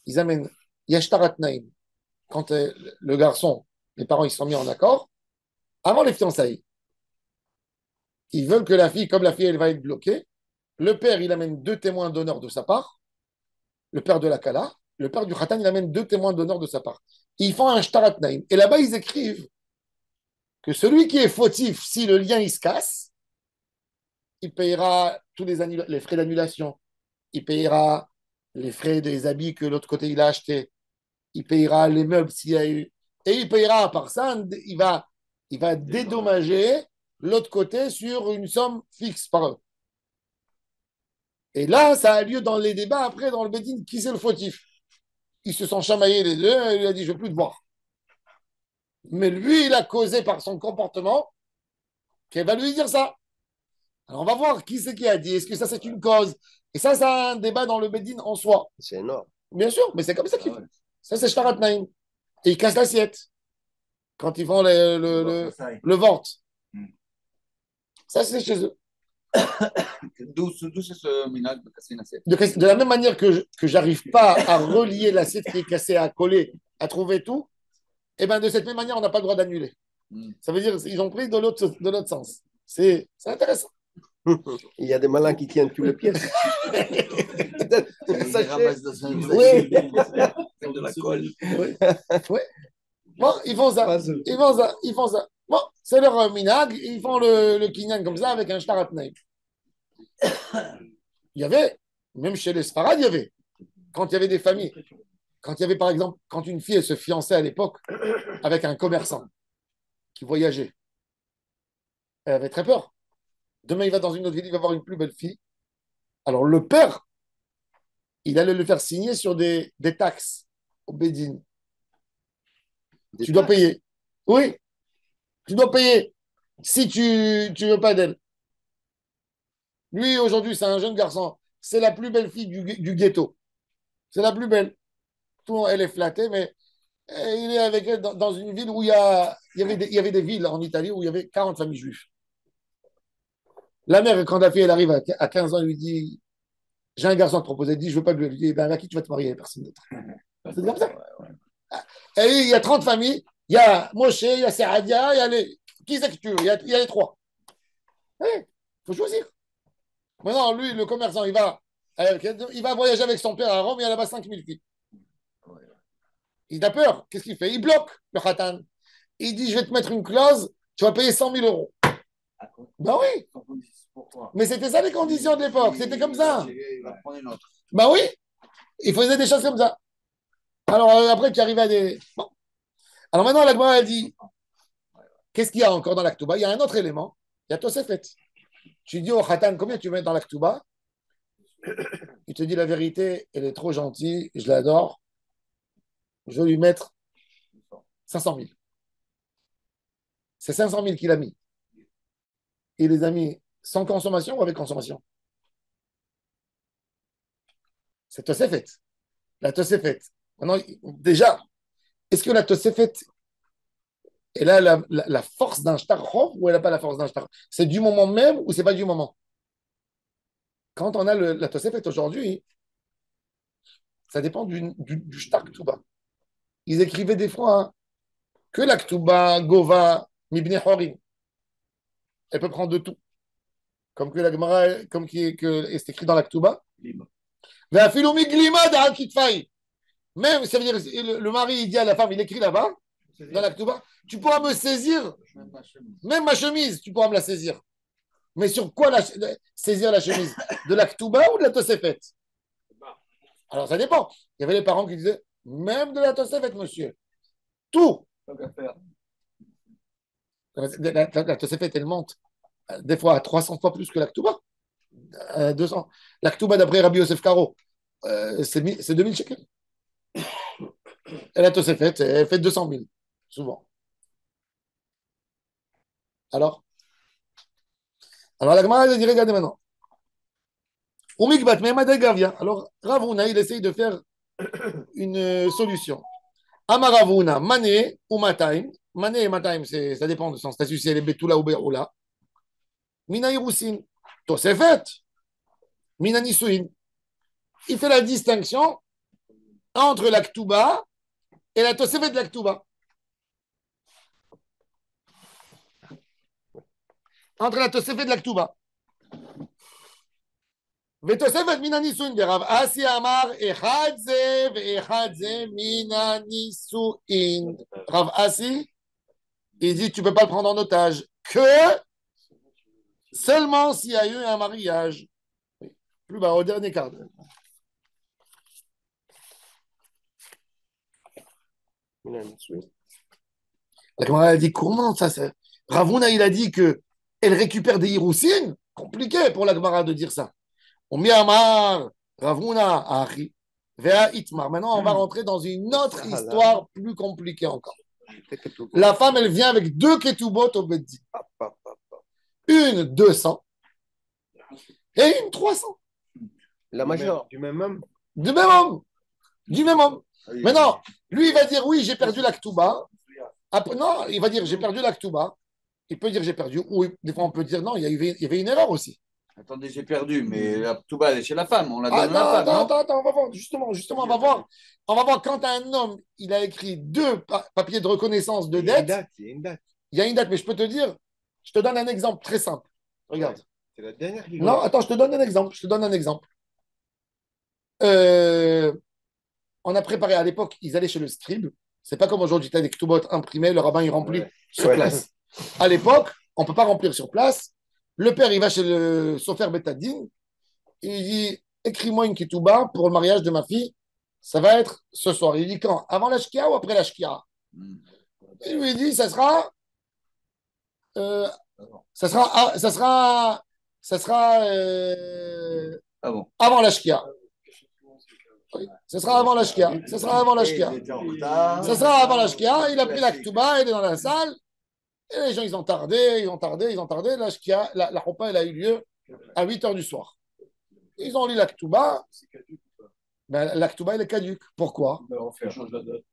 ils amènent Yashtarat Naim. Quand le garçon, les parents, ils se sont mis en accord, avant les fiançailles, ils veulent que la fille, comme la fille, elle va être bloquée, le père, il amène 2 témoins d'honneur de sa part, le père de la Kala, le père du Khatan, il amène 2 témoins d'honneur de sa part. Ils font un Shtarat Naim. Et là-bas, ils écrivent que celui qui est fautif, si le lien il se casse, il payera tous les frais d'annulation, il payera les frais des habits que l'autre côté il a achetés, il payera les meubles s'il y a eu, et il payera à part ça, il va dédommager l'autre côté sur une somme fixe par eux. Et là, ça a lieu dans les débats après, dans le Bédine, qui c'est le fautif? Ils se sont chamaillés les deux, et il a dit, je ne veux plus te voir. Mais lui, il a causé par son comportement qu'elle va lui dire ça. Alors, on va voir qui c'est qui a dit. Est-ce que ça, c'est une cause? Et ça, c'est un débat dans le Bédine en soi. C'est énorme. Bien sûr, mais c'est comme ça qu'ils font. Ça, c'est Shtarat Naim. Et ils cassent l'assiette quand ils font le vente. Ça, c'est chez eux. D'où c'est ce minage de casser une assiette? De la même manière que je n'arrive pas à relier l'assiette qui est cassée, à coller, à trouver tout, et bien de cette même manière, on n'a pas le droit d'annuler. Ça veut dire qu'ils ont pris de l'autre sens. C'est intéressant. Il y a des malins qui tiennent toutes les pièces. Ils ramassent dans un Oui. de la colle. Oui. Bon, ils font ça. Ils font ça. Bon, c'est leur minag. Ils font le kinyan comme ça avec un shtarat naim. Il y avait, même chez les Sfarad, il y avait, quand il y avait des familles, quand il y avait par exemple, quand une fille elle se fiançait à l'époque avec un commerçant qui voyageait, elle avait très peur. Demain, il va dans une autre ville, il va voir une plus belle fille. Alors, le père, il allait le faire signer sur des taxes au Bédine. Tu dois payer. Oui, tu dois payer si tu ne veux pas d'elle. Lui, aujourd'hui, c'est un jeune garçon. C'est la plus belle fille du ghetto. C'est la plus belle. Elle est flattée, mais il est avec elle dans une ville où il y avait des villes en Italie où il y avait 40 familles juives. La mère, quand la fille elle arrive à 15 ans, elle lui dit, j'ai un garçon à te proposer. Elle dit, je veux pas lui. Elle lui dit, ben, avec qui tu vas te marier? Personne d'autre. C'est comme ça. Et il y a 30 familles. Il y a Moshe, il y a Seradia, il y a les. Qui c'est que tu veux? Il y a les 3. Il faut choisir. Maintenant, lui, le commerçant, il va voyager avec son père à Rome, il y a là-bas 5000 filles. Il a peur. Qu'est-ce qu'il fait? Il bloque le khatan. Il dit, je vais te mettre une clause, tu vas payer 100 000 euros. Ben oui. Mais c'était ça les conditions de l'époque. C'était comme ça. Ben oui. Il faisait des choses comme ça. Alors après, tu arrives à des. Bon. Alors maintenant, la Gemara, elle dit, qu'est-ce qu'il y a encore dans la Ketouba? Il y a un autre élément. Il y a Tosefet. Tu dis au Khatan, combien tu mets dans la Ketouba? Il te dit la vérité, elle est trop gentille, je l'adore. Je vais lui mettre 500 000. C'est 500 000 qu'il a mis. Il les a mis sans consommation ou avec consommation? C'est Tosefet. La Tosefet. Maintenant, déjà, est-ce que la Tosefet, elle a la force d'un shtarchov ou elle n'a pas la force d'un shtarchov? C'est du moment même ou c'est pas du moment? Quand on a la Tosefet aujourd'hui, ça dépend du shtar Ktuba. Ils écrivaient des fois hein, que la Ktuba, Gova, Mibne Horim. Elle peut prendre de tout. Comme que la Gemara, comme que c'est écrit dans la Ktuba. Même, ça veut dire, le mari, il dit à la femme, il écrit là-bas, dans la Ktuba, tu pourras me saisir, même ma chemise, tu pourras me la saisir. Mais sur quoi saisir la chemise? De la Ktuba ou de la Tosefet? Alors ça dépend. Il y avait les parents qui disaient, même de la Tosefet, monsieur. Tout. La Tosefet, elle monte des fois à 300 fois plus que la Ktuba. 200. La Ktuba, d'après Rabbi Yosef Karo, c'est 2000 shekels. Et la Tosefet, elle fait 200 000, souvent. Alors la Gemara, elle dit, regardez maintenant. Alors, Ravuna, il essaye de faire une solution. Amaravuna, Mané ou Mataim. Mané et Mataim, ça dépend de son statut, si elle est Betula ou Beroula. Mina Irusin. Tosefet. Mina Nisuin. Il fait la distinction entre la Ktuba et la Tosefet de la Ktuba. Entre la Tosefet de la Ktuba. ותוספת מן הנישואין ורב אסי אמר אחד זה ואחד זה מן הנישואין. Rav Asi, il dit tu ne peux pas le prendre en otage que seulement s'il y a eu un mariage. Plus bas, au dernier quart. La Gemara a dit comment ça Ravuna il a dit que elle récupère des hiroussines. Compliqué pour la Gemara de dire ça. Maintenant, on va rentrer dans une autre histoire plus compliquée encore. La femme, elle vient avec 2 ketubot au Beddin. Une 200 et une 300. La majeure. Du même homme. Du même homme. Du même homme. Maintenant, lui, il va dire oui, j'ai perdu la ketouba. Après, non, il va dire j'ai perdu la ketouba. Il peut dire j'ai perdu. Ou des fois, on peut dire non, il y avait une erreur aussi. Attendez, j'ai perdu, mais la Touba, elle est chez la femme. On la donne à la femme. Attends, on va voir. Justement, on va voir. On va voir quand un homme, il a écrit 2 papiers de reconnaissance de dette. Il y a une date. Il y a une date, mais je peux te dire, je te donne un exemple très simple. Regarde. C'est la dernière. Non, attends, je te donne un exemple. On a préparé à l'époque, ils allaient chez le scribe. C'est pas comme aujourd'hui, tu as des ketubot imprimés, le rabbin il remplit sur place. À l'époque, on ne peut pas remplir sur place. Le père, il va chez le Sofer Betadine, il dit écris-moi une ketouba pour le mariage de ma fille, ça va être ce soir. Il dit quand? Avant la shkia ou après la shkia? Il lui dit ça sera avant la shkia. Oui, ça sera avant la shkia. Ça sera avant la shkia. Ça sera avant la shkia. Il a pris la ketouba, il est dans la salle. Et les gens, ils ont tardé. La shkia, la chopa, elle a eu lieu à 8h du soir. Ils ont lu la ketouba. Ben, la ketouba, elle est caduque. Pourquoi?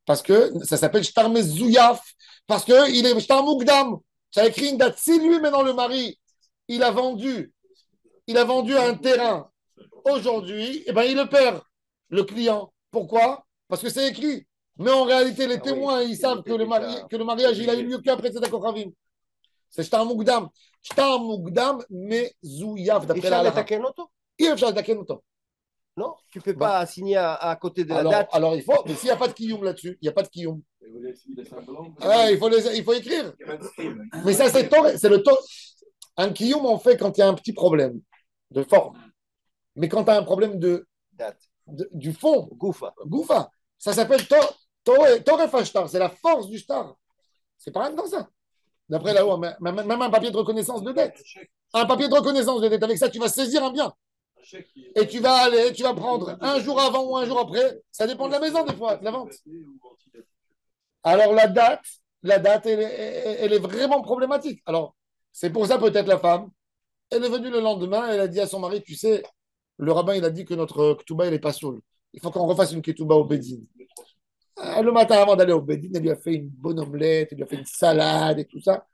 Parce que ça s'appelle shtar mezouyaf. Parce qu'il est shtar mukdam. Ça a écrit une date. Si lui, maintenant, le mari, il a vendu un terrain aujourd'hui, eh ben, il le perd, le client. Pourquoi? Parce que c'est écrit. Mais en réalité, les témoins, ils savent que le mariage, il a eu lieu qu'après Tzedakot Ravim. C'est shtar mukdam. Shtar mukdam mezouyaf. D'après la halakha. Non, tu ne peux pas signer à côté de la date. Alors il faut, mais s'il n'y a pas de kiyum là-dessus, il n'y a pas de kiyum. Il faut écrire. Mais ça, c'est le taux. Un kiyum, on fait quand il y a un petit problème de forme. Mais quand tu as un problème de date, du fond, Goufa. Ça s'appelle Toref Ashtar, c'est la force du shtar. C'est pas rien comme ça. D'après la loi, même un papier de reconnaissance de dette. Un papier de reconnaissance de dette. Avec ça, tu vas saisir un bien. Et tu vas aller, tu vas prendre un jour avant ou un jour après. Ça dépend de la maison, des fois, de la vente. Alors, la date, elle est vraiment problématique. Alors, c'est pour ça, peut-être, la femme, elle est venue le lendemain, elle a dit à son mari, tu sais, le rabbin, il a dit que notre ketouba, il n'est pas saoul. Il faut qu'on refasse une ketouba au Bédine. Le matin, avant d'aller au Bédine, elle lui a fait une bonne omelette, elle lui a fait une salade et tout ça.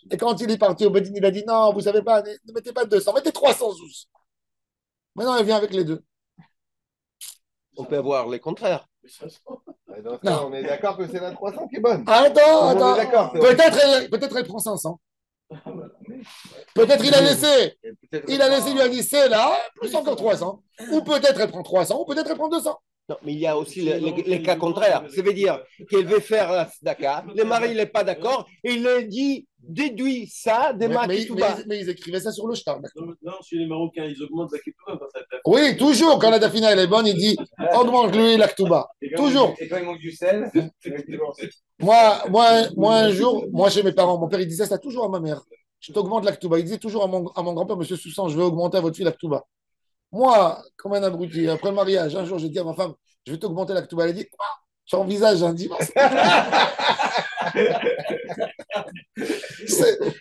Et quand il est parti au Bédine, il a dit, non, vous savez pas, ne mettez pas 200, mettez 300 sous. Maintenant, elle vient avec les deux. On peut avoir les contraires. Dans ce cas, on est d'accord que c'est la 300 qui est bonne. Attends. On est d'accord. Peut-être elle prend 500. Peut-être il a laissé, il lui a dit c'est là, plus encore 300. Ou peut-être elle prend 300, ou peut-être elle prend 200. Non, mais il y a aussi les cas contraires. Ça veut dire qu'elle veut faire la tzedaka, le mari n'est pas d'accord, et il lui dit déduis ça des matitouba. Mais ils écrivaient ça sur le shtar. Non, chez les Marocains, ils augmentent la ketouba. Oui, toujours, quand la dafina elle est bonne, il dit augmente-lui la ketouba. Toujours. Et quand il manque du sel, Moi, un jour, chez mes parents, mon père, il disait ça toujours à ma mère. Je t'augmente la ketouba. Il disait toujours à mon grand-père, monsieur Soussan, je vais augmenter à votre fille la ketouba. Moi, comme un abruti, après le mariage, un jour, j'ai dit à ma femme, je vais t'augmenter la ketouba. Elle a dit, quoi? J'envisage un divorce.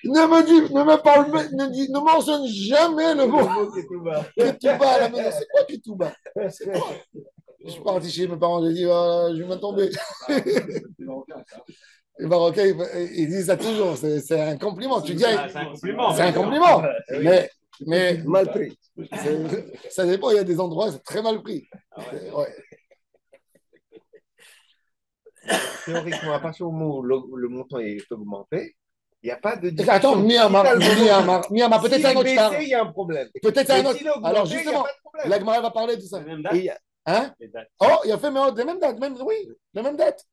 Ne mentionne jamais le mot ketouba à la maison. C'est quoi ketouba? C'est quoi? Je suis parti chez mes parents, j'ai dit, je vais m'en tomber. Les Marocains, ils disent ça toujours, c'est un compliment. Tu dis, c'est un compliment. Mais Mal pris. Ça dépend, il y a des endroits, c'est très mal pris. Ouais. Théoriquement, à partir du moment où le montant est augmenté, il n'y a pas de Attends, Myanmar, peut-être c'est un autre star. Il y a un problème. Peut-être c'est un autre. Alors Augmenté, justement, l'Agmara va parler de ça. Hein? Il a fait les mêmes dates, oui, les mêmes dates.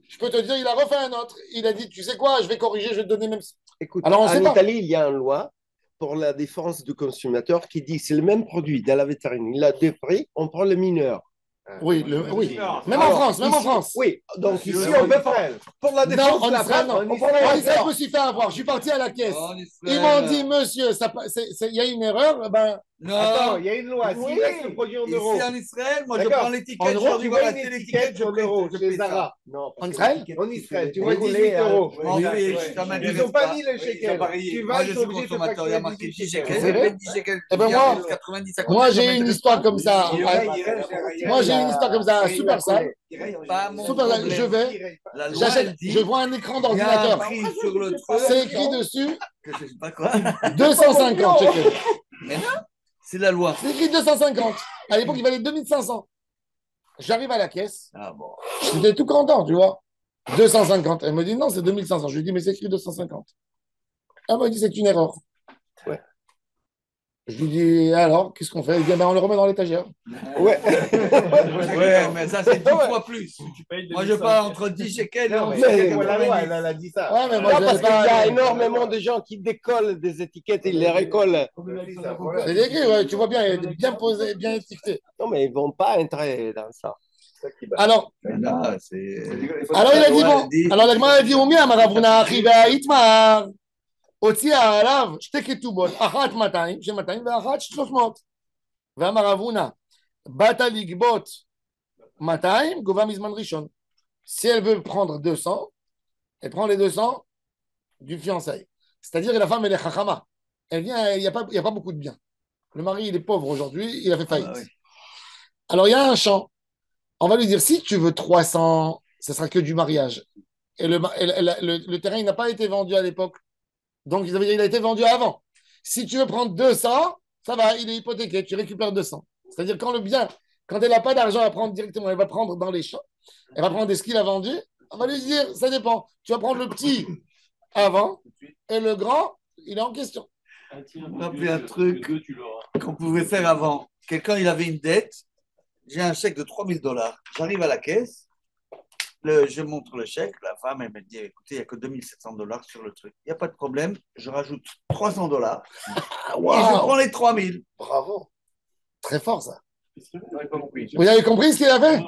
Je peux te dire, il a refait un autre. Il a dit, tu sais quoi, je vais corriger, je vais te donner même. Écoute, alors, en Italie, il y a une loi pour la défense du consommateur qui dit c'est le même produit dans la vétérinaire. Il a deux prix, on prend le mineur. Oui. Même en France. Oui, donc ici, on peut pas. Pour la défense, non, en Israël, non. En Israël, je me suis fait avoir. Je suis parti à la caisse. Ils m'ont dit, monsieur, il y a une erreur. Non, attends, il y a une loi. S'il laisse le produit en euros. Ici en Israël, moi je prends l'étiquette, je dis voilà, l'étiquette en euros chez Zara. Non, en Israël, tu vois 18 euros. Ils n'ont pas mis le shekel. Tu vas, je suis consommateur, il y a marqué 10 shekels. 10 shekels. Moi, j'ai une histoire comme ça. Super simple. Je vais, j'achète, je vois un écran d'ordinateur. C'est écrit dessus 250 shekels. Mais non, c'est la loi. C'est écrit 250. À l'époque, il valait 2500. J'arrive à la caisse. Ah bon. J'étais tout content, tu vois. 250. Elle me dit non, c'est 2500. Je lui dis, mais c'est écrit 250. Elle me dit, c'est une erreur. Ouais. Je lui dis, alors, qu'est-ce qu'on fait? Il dit, on le remet dans l'étagère. Ouais. Ouais, mais ça, c'est 10 fois plus. Moi, je parle entre 10 shekels et 11 shekels. Elle a dit ça. Ouais, mais moi, parce qu'il y a énormément de gens qui décollent des étiquettes, ils les recollent. C'est écrit, ouais, tu vois bien, il est bien posé, bien étiqueté. Non, mais ils ne vont pas entrer dans ça. Alors, là, alors il a dit, bon, alors l'agma a dit, Oumia, Maravuna, Achiva, Itmar. הוציאה עליו שתי כתובות, אחת 200, של 200 ואחת 300. ואמר אבונה, באת לגבות 200, גובה מזמן ראשון. Si elle veut prendre 200, elle prend les 200 du fiançailles. C'est-à-dire que la femme, elle est chachama. Elle vient, il n'y a pas beaucoup de biens. Le mari, il est pauvre aujourd'hui, il a fait faillite. Ah, oui. Alors, il y a un champ. On va lui dire, si tu veux 300, ce sera que du mariage. Et le terrain, il n'a pas été vendu à l'époque. Donc, il a été vendu avant. Si tu veux prendre 200, ça va, il est hypothéqué, tu récupères 200. C'est-à-dire quand elle n'a pas d'argent à prendre directement, elle va prendre dans les champs, elle va prendre ce qu'il a vendu, on va lui dire, ça dépend. Tu vas prendre le petit avant et le grand, il est en question. Rappelez un truc qu'on pouvait faire avant. Quelqu'un, il avait une dette, j'ai un chèque de $3000. J'arrive à la caisse, je montre le chèque, la femme, elle me dit, écoutez, il n'y a que $2700 sur le truc. Il n'y a pas de problème, je rajoute $300 wow. Et je prends les 3000. Bravo. Très fort, ça. Vous avez compris ce qu'il a fait?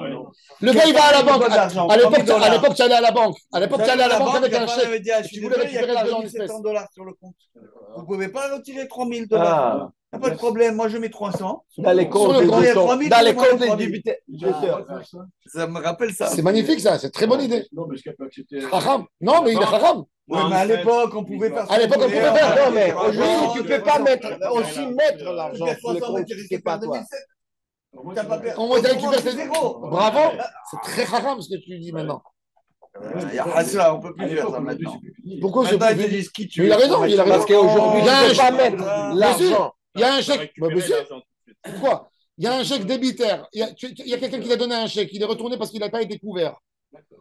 Le gars, il va à la banque. À l'époque, tu allais à la banque. À l'époque, tu allais à la banque avec un chèque. Tu voulais récupérer l'argent en espèces. $700 sur le compte. Vous ne pouvez pas retirer $3000. Il n'y a pas de problème. Moi, je mets 300. Dans les comptes des débiteurs. Ça me rappelle ça. C'est magnifique, ça. C'est une très bonne idée. Non, mais Non, mais il est haram. Ouais, mais à l'époque, on pouvait faire ça. À l'époque, on pouvait faire. Non, mais aujourd'hui, tu ne peux pas mettre l'argent sur les comptes. C'est pas toi. On va récupérer zéro. Bravo. C'est très haram ce que tu dis maintenant. Il y a ça, on ne peut plus faire ça maintenant. Pourquoi c'est Maintenant, plus ils te disent qui tu es. Il a raison, il a raison. Parce qu'aujourd'hui, tu ne peux pas mettre l'argent. Il y a un chèque. Pourquoi? Il y a un chèque débitaire. Il y a quelqu'un qui t'a donné un chèque. Il est retourné parce qu'il n'a pas été couvert.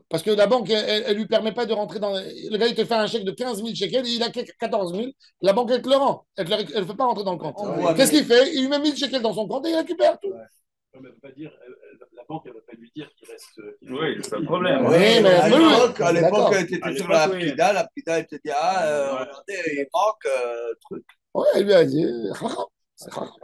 Parce que la banque, elle ne lui permet pas de rentrer dans. Le gars, il te fait un chèque de 15 000 shekels, il a 14 000. La banque, elle te le rend. Elle ne fait pas rentrer dans le compte. Qu'est-ce qu'il fait? Il lui met 1000 shekels dans son compte et il récupère tout. La banque, elle ne va pas lui dire qu'il reste. Oui, c'est un problème. Oui, mais à l'époque, tu étais sur la Prida. La Prida, elle te dit regardez, il manque truc. Ouais, elle lui a dit c'est rare.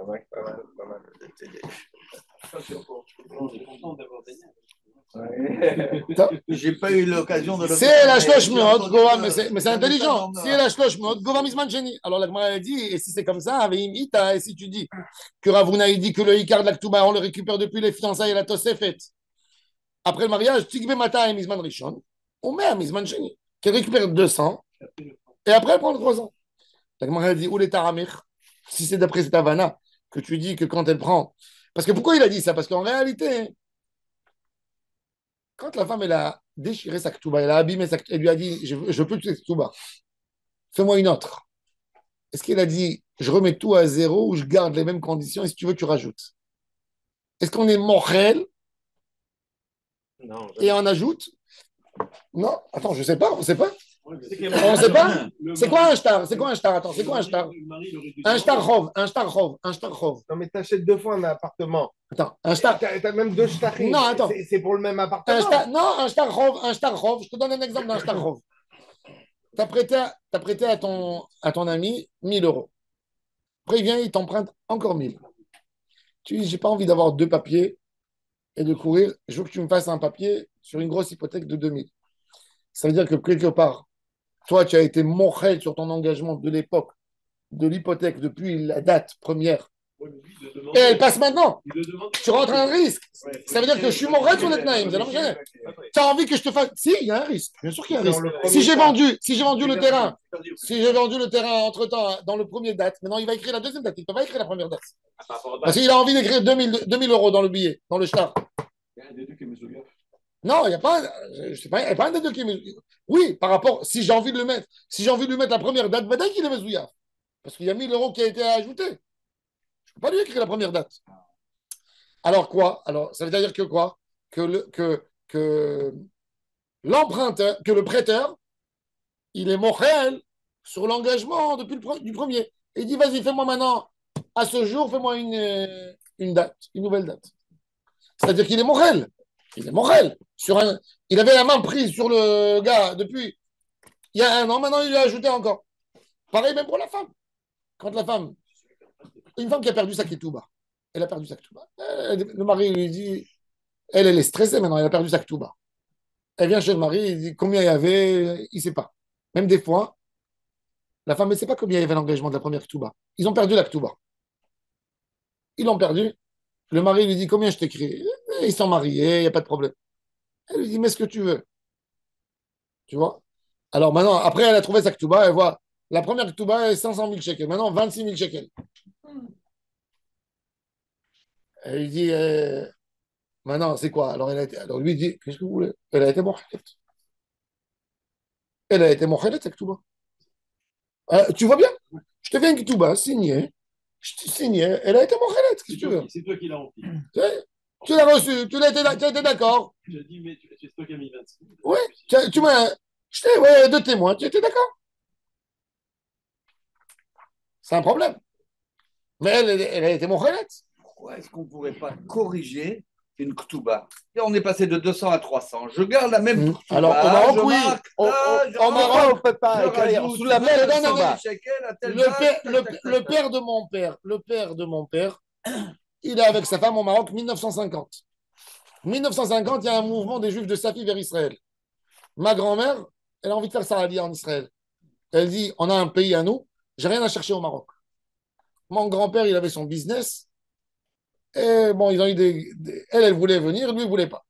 J'ai pas eu l'occasion de le faire. C'est la shloshmeot, mais c'est intelligent. C'est la shloshmeot, Govam Isman Sheni. Alors la Gemara a dit, et si c'est comme ça, et si tu dis que Ravuna a dit que le Icar de la Ktuba, on le récupère depuis les fiançailles et la Tosefet. Après le mariage, Tigbe Mata et Misman Rishon, on met à Misman Sheni, qui récupère 200, et après elle prend le 300. La Gemara a dit, où les Taramir, si c'est d'après cette Havana, que tu dis que quand elle prend. Parce que pourquoi il a dit ça? Parce qu'en réalité, quand la femme elle a déchiré sa ketouba, elle a abîmé sa ketouba, elle lui a dit je peux plus cette ketouba, fais-moi une autre. Est-ce qu'elle a dit je remets tout à zéro ou je garde les mêmes conditions et si tu veux tu rajoutes? Est-ce qu'on est morel et on ajoute? Non, attends, je sais pas, on sait pas. On ne sait pas. C'est quoi un shtar? Attends, c'est quoi un shtar? Un shtar chov. Non, mais t'achètes 2 fois un appartement. Attends, un shtar. T'as même 2 shtarim. Non, attends. C'est pour le même appartement. Un shtar chov. Je te donne un exemple d'un shtar chov. Tu as prêté à ton ami 1000 euros. Après, il vient, il t'emprunte encore 1000. Tu dis, j'ai pas envie d'avoir 2 papiers et de courir. Je veux que tu me fasses un papier sur une grosse hypothèque de 2000. Ça veut dire que quelque part, toi, tu as été mochel sur ton engagement de l'époque, de l'hypothèque depuis la date première. Et elle passe maintenant. Tu rentres un risque. Ça veut dire que je suis mochel sur les Tnaïm. Tu as envie que je te fasse. Si, il y a un risque. Bien sûr qu'il y a un risque. Si j'ai vendu le terrain entre-temps dans le premier date, maintenant il va écrire la deuxième date. Il ne peut pas écrire la première date. Parce qu'il a envie d'écrire 2000 euros dans le billet, dans le shtar. Non, il n'y a pas, je sais pas, il y a pas un des deux qui est. Oui, par rapport, si j'ai envie de le mettre, la première date, ben qu'il est Mezouya. Parce qu'il y a 1000 euros qui a été ajouté. Je ne peux pas lui écrire la première date. Alors quoi? Alors, ça veut dire que quoi? Que l'emprunteur, que le prêteur, il est mochel sur l'engagement depuis du premier. Et il dit, vas-y, fais-moi maintenant, à ce jour, fais-moi une date, une nouvelle date. C'est-à-dire qu'il est mochel. Il est mochel. Il avait la main prise sur le gars depuis il y a 1 an, maintenant il lui a ajouté encore. Pareil même pour la femme. Quand la femme, une femme qui a perdu sa ketouba, elle a perdu sa ketouba. Le mari lui dit, elle est stressée maintenant, elle a perdu sa ketouba. Elle vient chez le mari, il dit combien il y avait, il ne sait pas. Même des fois, la femme ne sait pas combien il y avait l'engagement de la première ketouba. Ils ont perdu la ketouba. Ils l'ont perdu. Le mari lui dit combien je t'écris. Ils sont mariés, il n'y a pas de problème. Elle lui dit, mets ce que tu veux. Tu vois? Alors maintenant, après, elle a trouvé sa ketouba, elle voit, la première ketouba est 500 000 shekels. Maintenant, 26 000 shekels. Elle lui dit, maintenant, c'est quoi? Alors lui dit, qu'est-ce que vous voulez? Elle a été mochelet. Elle a été mochelet, sa ketouba. Tu vois bien? Je te fais une ketouba signée. Je t'ai signé. Elle a été mochelet. Qu'est-ce que tu veux? C'est toi qui l'as rempli. Tu l'as reçu, tu as été d'accord. J'ai dit, mais c'est toi qui as mis 26. Oui, tu m'as. Ouais, 2 témoins, tu étais d'accord. C'est un problème. Mais elle a été mochélette. Pourquoi est-ce qu'on ne pourrait pas corriger une ketouba? On est passé de 200 à 300. Je garde la même ketouba. Alors, au Maroc, oui. Au Maroc, on ne peut pas écrire sous la même ketouba. Le père de mon père, il est avec sa femme au Maroc 1950. 1950, il y a un mouvement des Juifs de Safi vers Israël. Ma grand-mère, elle a envie de faire sa aliyah en Israël. Elle dit, on a un pays à nous, j'ai rien à chercher au Maroc. Mon grand-père, il avait son business. Et bon, ils ont eu elle voulait venir, lui, il ne voulait pas.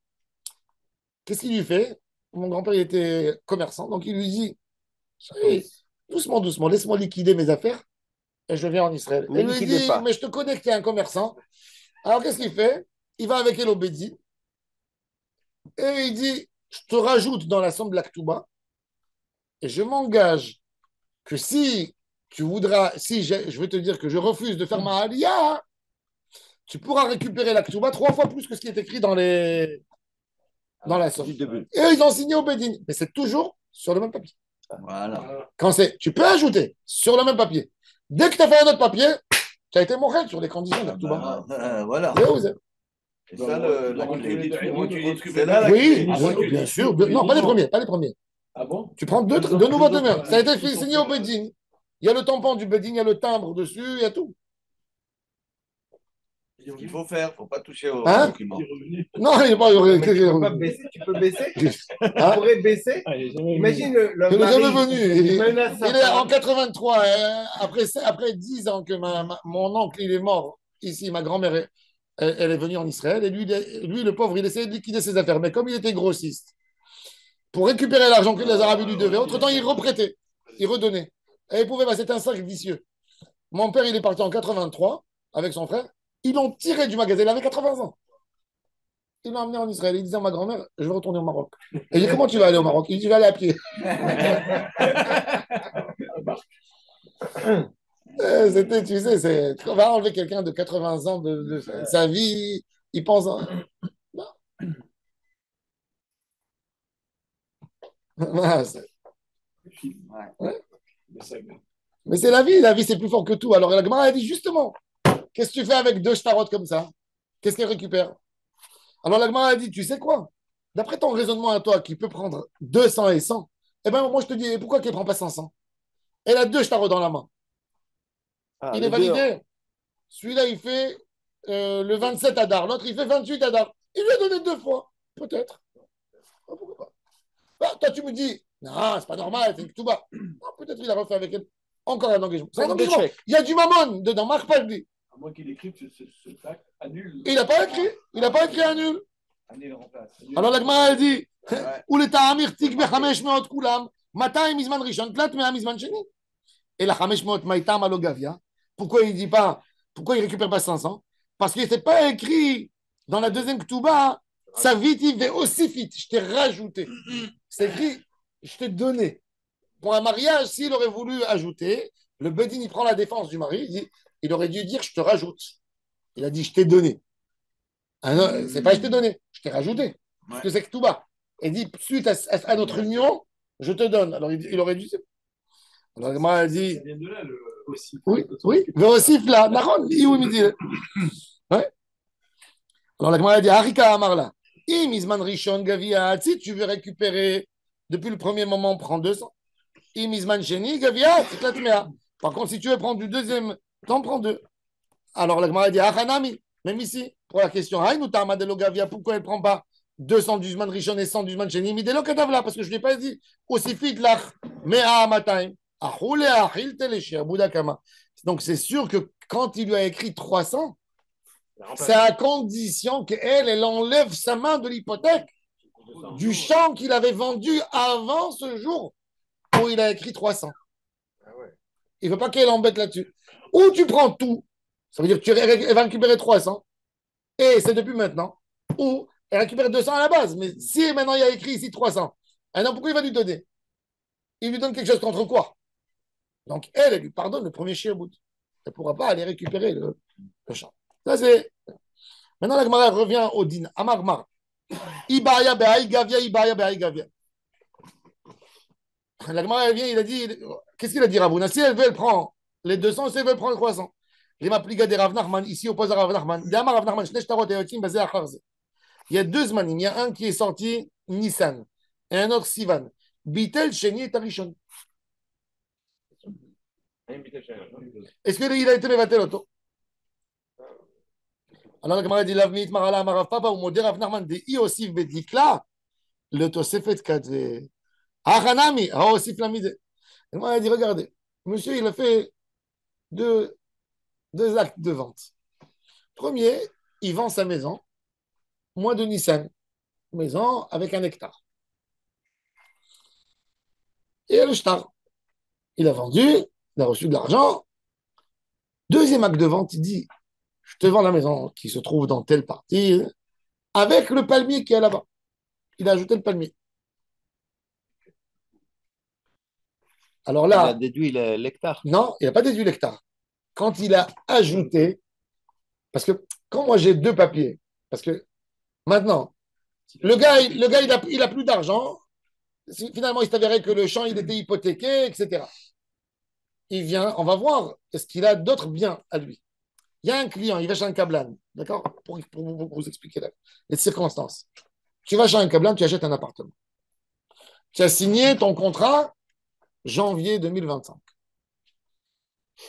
Qu'est-ce qu'il lui fait? Mon grand-père, il était commerçant, donc il lui dit, chérie, doucement, doucement, laisse-moi liquider mes affaires et je viens en Israël. Ne Elle lui liquidez dit, pas. mais je te connais que tu es un commerçant. Alors, qu'est-ce qu'il fait? Il va avec elle au Bédi et il dit, je te rajoute dans la somme de l'Aktouba et je m'engage que si tu voudras, si je vais te dire que je refuse de faire ma aliyah, tu pourras récupérer l'Aktouba 3 fois plus que ce qui est écrit dans la somme. Et eux, ils ont signé au Bédine. Mais c'est toujours sur le même papier. Voilà. Quand tu peux ajouter sur le même papier. Dès que tu as fait un autre papier, tu as été moral sur les conditions d'Aktouba. Voilà. C'est ça, la clé. C'est là la Oui, clé. bien sûr. Non, pas les premiers. Ah bon? Tu prends deux nouveaux témoins. Ça a été signé au Bédine. Il y a le tampon du Bédine, il y a le timbre dessus, il y a tout. Ce qu'il faut faire, il ne faut pas toucher au Hein? document. Non, il n'y a pas. Tu peux baisser. Tu Hein? pourrais baisser. Imagine le Il n'est mari. jamais venu. Il menace sa Il est en femme. 83. Après 10 ans que mon oncle il est mort ici, ma grand-mère elle est venue en Israël. Et lui, le pauvre, il essayait de liquider ses affaires. Mais comme il était grossiste, pour récupérer l'argent que les Arabes lui devaient, autre-temps, il reprêtait, il redonnait. Et il pouvait, c'était un cercle vicieux. Mon père, il est parti en 83 avec son frère. Ils l'ont tiré du magasin. Il avait 80 ans. Il l'a emmené en Israël. Il disait à ma grand-mère, je vais retourner au Maroc. Et il dit, comment tu vas aller au Maroc? Il dit, je vais aller à pied. C'était, tu sais, on va enlever quelqu'un de 80 ans de sa vie. Il pense. Non. Ah, ouais. Mais c'est la vie c'est plus fort que tout. Alors la Gemara a dit justement, qu'est-ce que tu fais avec deux shtarot comme ça? Qu'est-ce qu'elle récupère? Alors la Gemara a dit, tu sais quoi? D'après ton raisonnement à toi, qui peut prendre 200 et 100, eh bien moi je te dis, pourquoi qu'elle ne prend pas 500? Elle a deux shtarot dans la main. Ah, Il est validé. Celui-là, il fait le 27 Adar. L'autre, il fait 28 Adar. Il lui a donné 2 fois. Peut-être. Pourquoi pas? Bah, toi, tu me dis, non, c'est pas normal, c'est une Ketouba. Peut-être qu'il a refait avec elle. Encore un engagement. C'est un engagement. Il y a du mammon dedans. Marc pas dit. À moins qu'il écrive ce tac annule. Il n'a pas écrit. Il n'a pas écrit annule. Annule remplace. Alors la Gemara, elle dit, ou le ta'amir tik bechamesh meot kulam, 200 mizman rishon, tlat 100 mizman sheni. Et la 500 maïtam alogavia. Pourquoi il dit pas, pourquoi il récupère pas 500? Parce qu'il n'était pas écrit dans la deuxième Ketouba, ça vite, il fait aussi vite. Je t'ai rajouté. C'est écrit, je t'ai donné. Pour un mariage, s'il aurait voulu ajouter, le Bedin, il prend la défense du mari, il aurait dû dire, je te rajoute. Il a dit, je t'ai donné. Ah non, c'est pas je t'ai donné, je t'ai rajouté. Parce que c'est Ketouba. Et il dit, suite à notre union, je te donne. Alors il aurait dû. Alors moi, elle dit. Ça vient de là, le aussi. Oui, mais aussi là. Naron, il dit. Ouais. Alors la Gemara dit, Harika Amarla. Imizman Rishon Gavia, si tu veux récupérer depuis le premier moment, prends 200. Imizman Sheni Gavia, c'est la. Par contre, si tu veux prendre du deuxième, t'en prends 2. Alors la Gemara dit, Achanami, même ici, pour la question, Haïnou Tamadelo Gavia, pourquoi elle ne prend pas 200 du Zman Rishon et 100 du Zman Sheni? Midelo Kadavla, parce que je ne l'ai pas dit. Aussi fit lach, Mea Mataim. Donc c'est sûr que quand il lui a écrit 300, c'est à condition qu'elle enlève sa main de l'hypothèque du champ qu'il avait vendu avant ce jour où il a écrit 300. Il ne veut pas qu'elle embête là-dessus. Ou tu prends tout, ça veut dire que elle va récupérer 300, et c'est depuis maintenant, ou elle récupère 200 à la base. Mais si maintenant il a écrit ici 300, alors pourquoi il va lui donner? Il lui donne quelque chose contre quoi? Donc, elle lui pardonne le premier shirbut. Elle ne pourra pas aller récupérer le champ. Ça, c'est. Maintenant, la Gemara revient au din. Amar. Ibaya be'aï gavia, Ibaya be'aï gavia. La Gemara, elle vient, il a dit. Qu'est-ce qu'il a dit, Rabouna? Si elle veut, elle prend les 200, si elle veut, elle prend les 300. Il ici oppose à Rav Nachman. Il y a deux zmanim. Il y a un qui est sorti Nissan et un autre Sivan. Bitel, Sheni et Tarishon. Est-ce qu'il a été mévatel auto? Alors la Gemara dit l'avmit marala amarav papa ou modé Rav Nachman de i osif bedikla le tosefet kadve. Achanami, ah osif lamide. La Gemara dit regardez, monsieur il a fait deux, deux actes de vente. Premier, il vend sa maison, mois de Nissan, maison avec 1 hectare. Et le shtar, il a vendu, il a reçu de l'argent. Deuxième acte de vente, il dit je te vends la maison qui se trouve dans telle partie avec le palmier qui est là-bas. Il a ajouté le palmier. Alors Il a là, déduit l'hectare. non, il n'a pas déduit l'hectare. Quand il a ajouté, parce que quand moi j'ai deux papiers, parce que maintenant, le gars il a plus d'argent. Finalement, il s'est avéré que le champ il était hypothéqué, etc. Il vient, on va voir, est-ce qu'il a d'autres biens à lui. Il y a un client, il va chez un cablan, d'accord, pour vous expliquer les circonstances. Tu vas chez un cablan, tu achètes un appartement. Tu as signé ton contrat janvier 2025.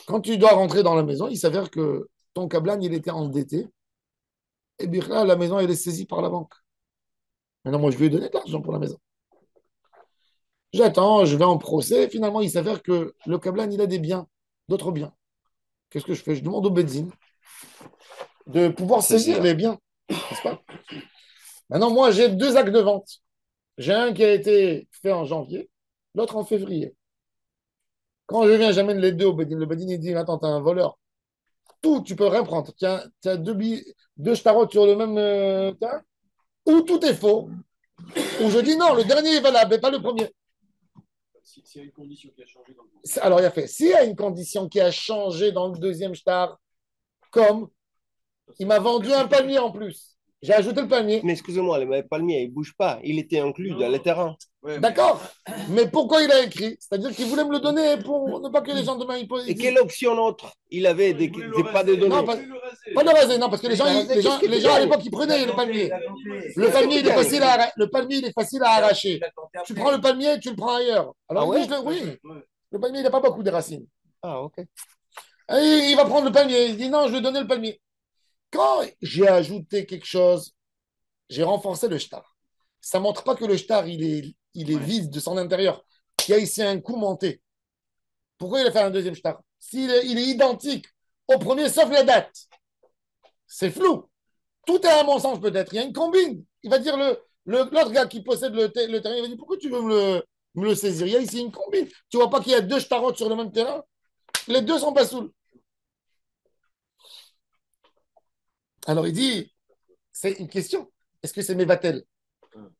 Quand tu dois rentrer dans la maison, il s'avère que ton cablan, il était endetté. Et bien là, la maison, elle est saisie par la banque. Maintenant, moi, je lui ai donné de l'argent pour la maison. J'attends, je vais en procès. Finalement, il s'avère que le cablan, il a des biens, d'autres biens. Qu'est-ce que je fais? Je demande au Bedzin de pouvoir saisir les biens. N'est-ce pas? Maintenant, moi, j'ai deux actes de vente. J'ai un qui a été fait en janvier, l'autre en février. Quand je viens, j'amène les deux au Bedin. Le Bedin, il dit attends, t'es un voleur. Tout, tu peux rien prendre. Tu as deux shtarot sur le même terrain, ou tout est faux. Ou je dis non, le dernier est valable, mais pas le premier. S'il y a une condition qui a changé dans le Alors, il a fait s'il y a une condition qui a changé dans le deuxième shtar, comme il m'a vendu un palmier en plus. J'ai ajouté le palmier. Mais excusez-moi, le palmier, il ne bouge pas. Il était inclus dans les terrains. Ouais, D'accord. Mais pourquoi il a écrit? C'est-à-dire qu'il voulait me le donner pour ne pas que les gens demain ils posent. Et quelle option autre? Il avait pas de données. Non, pas de raser, non, parce que les gens à l'époque, ils prenaient le palmier. Le palmier, il est facile à arracher. Tu prends le palmier, tu le prends ailleurs. Alors, Ah ouais? oui, le palmier, il n'a pas beaucoup de racines. Ah, ok. Et il va prendre le palmier. Il dit non, je vais donner le palmier. Quand j'ai ajouté quelque chose, j'ai renforcé le shtar. Ça ne montre pas que le shtar, il est vide de son intérieur. Il y a ici un coup monté. Pourquoi il a fait un deuxième shtar? Il est identique au premier, sauf la date. C'est flou. Tout est à mon sens, peut-être. Il y a une combine. Il va dire l'autre gars qui possède le terrain, il va dire pourquoi tu veux me le saisir? Il y a ici une combine. Tu ne vois pas qu'il y a deux shtarots sur le même terrain? Les deux sont pas saouls. Alors il dit, c'est une question. Est-ce que c'est Mévatel?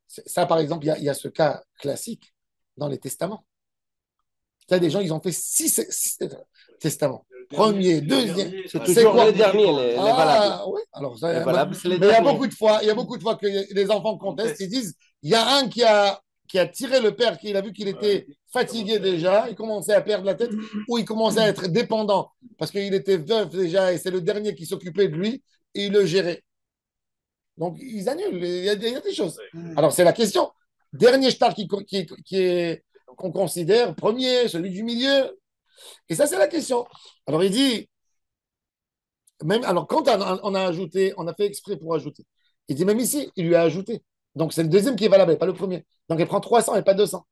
Ça, par exemple, il y a ce cas classique dans les testaments. Tu as des gens, ils ont fait six testaments. Premier, deuxième. C'est toujours quoi? le dernier, les valables. Oui. Alors, ça, Les valables, c'est les mais il y a derniers. beaucoup de fois que les enfants contestent, ils disent, il y a un qui a tiré le père, il a vu qu'il était fatigué déjà, il commençait à perdre la tête, ou il commençait à être dépendant, parce qu'il était veuf déjà, et c'est le dernier qui s'occupait de lui, et il le gérait. Donc, ils annulent, il y a des choses. Alors, c'est la question. Dernier shtar qu'on considère, premier, celui du milieu. Et ça, c'est la question. Alors, il dit, alors quand on a ajouté, on a fait exprès pour ajouter. Il dit, même ici, il lui a ajouté. Donc, c'est le deuxième qui est valable, pas le premier. Donc, il prend 300 et pas 200.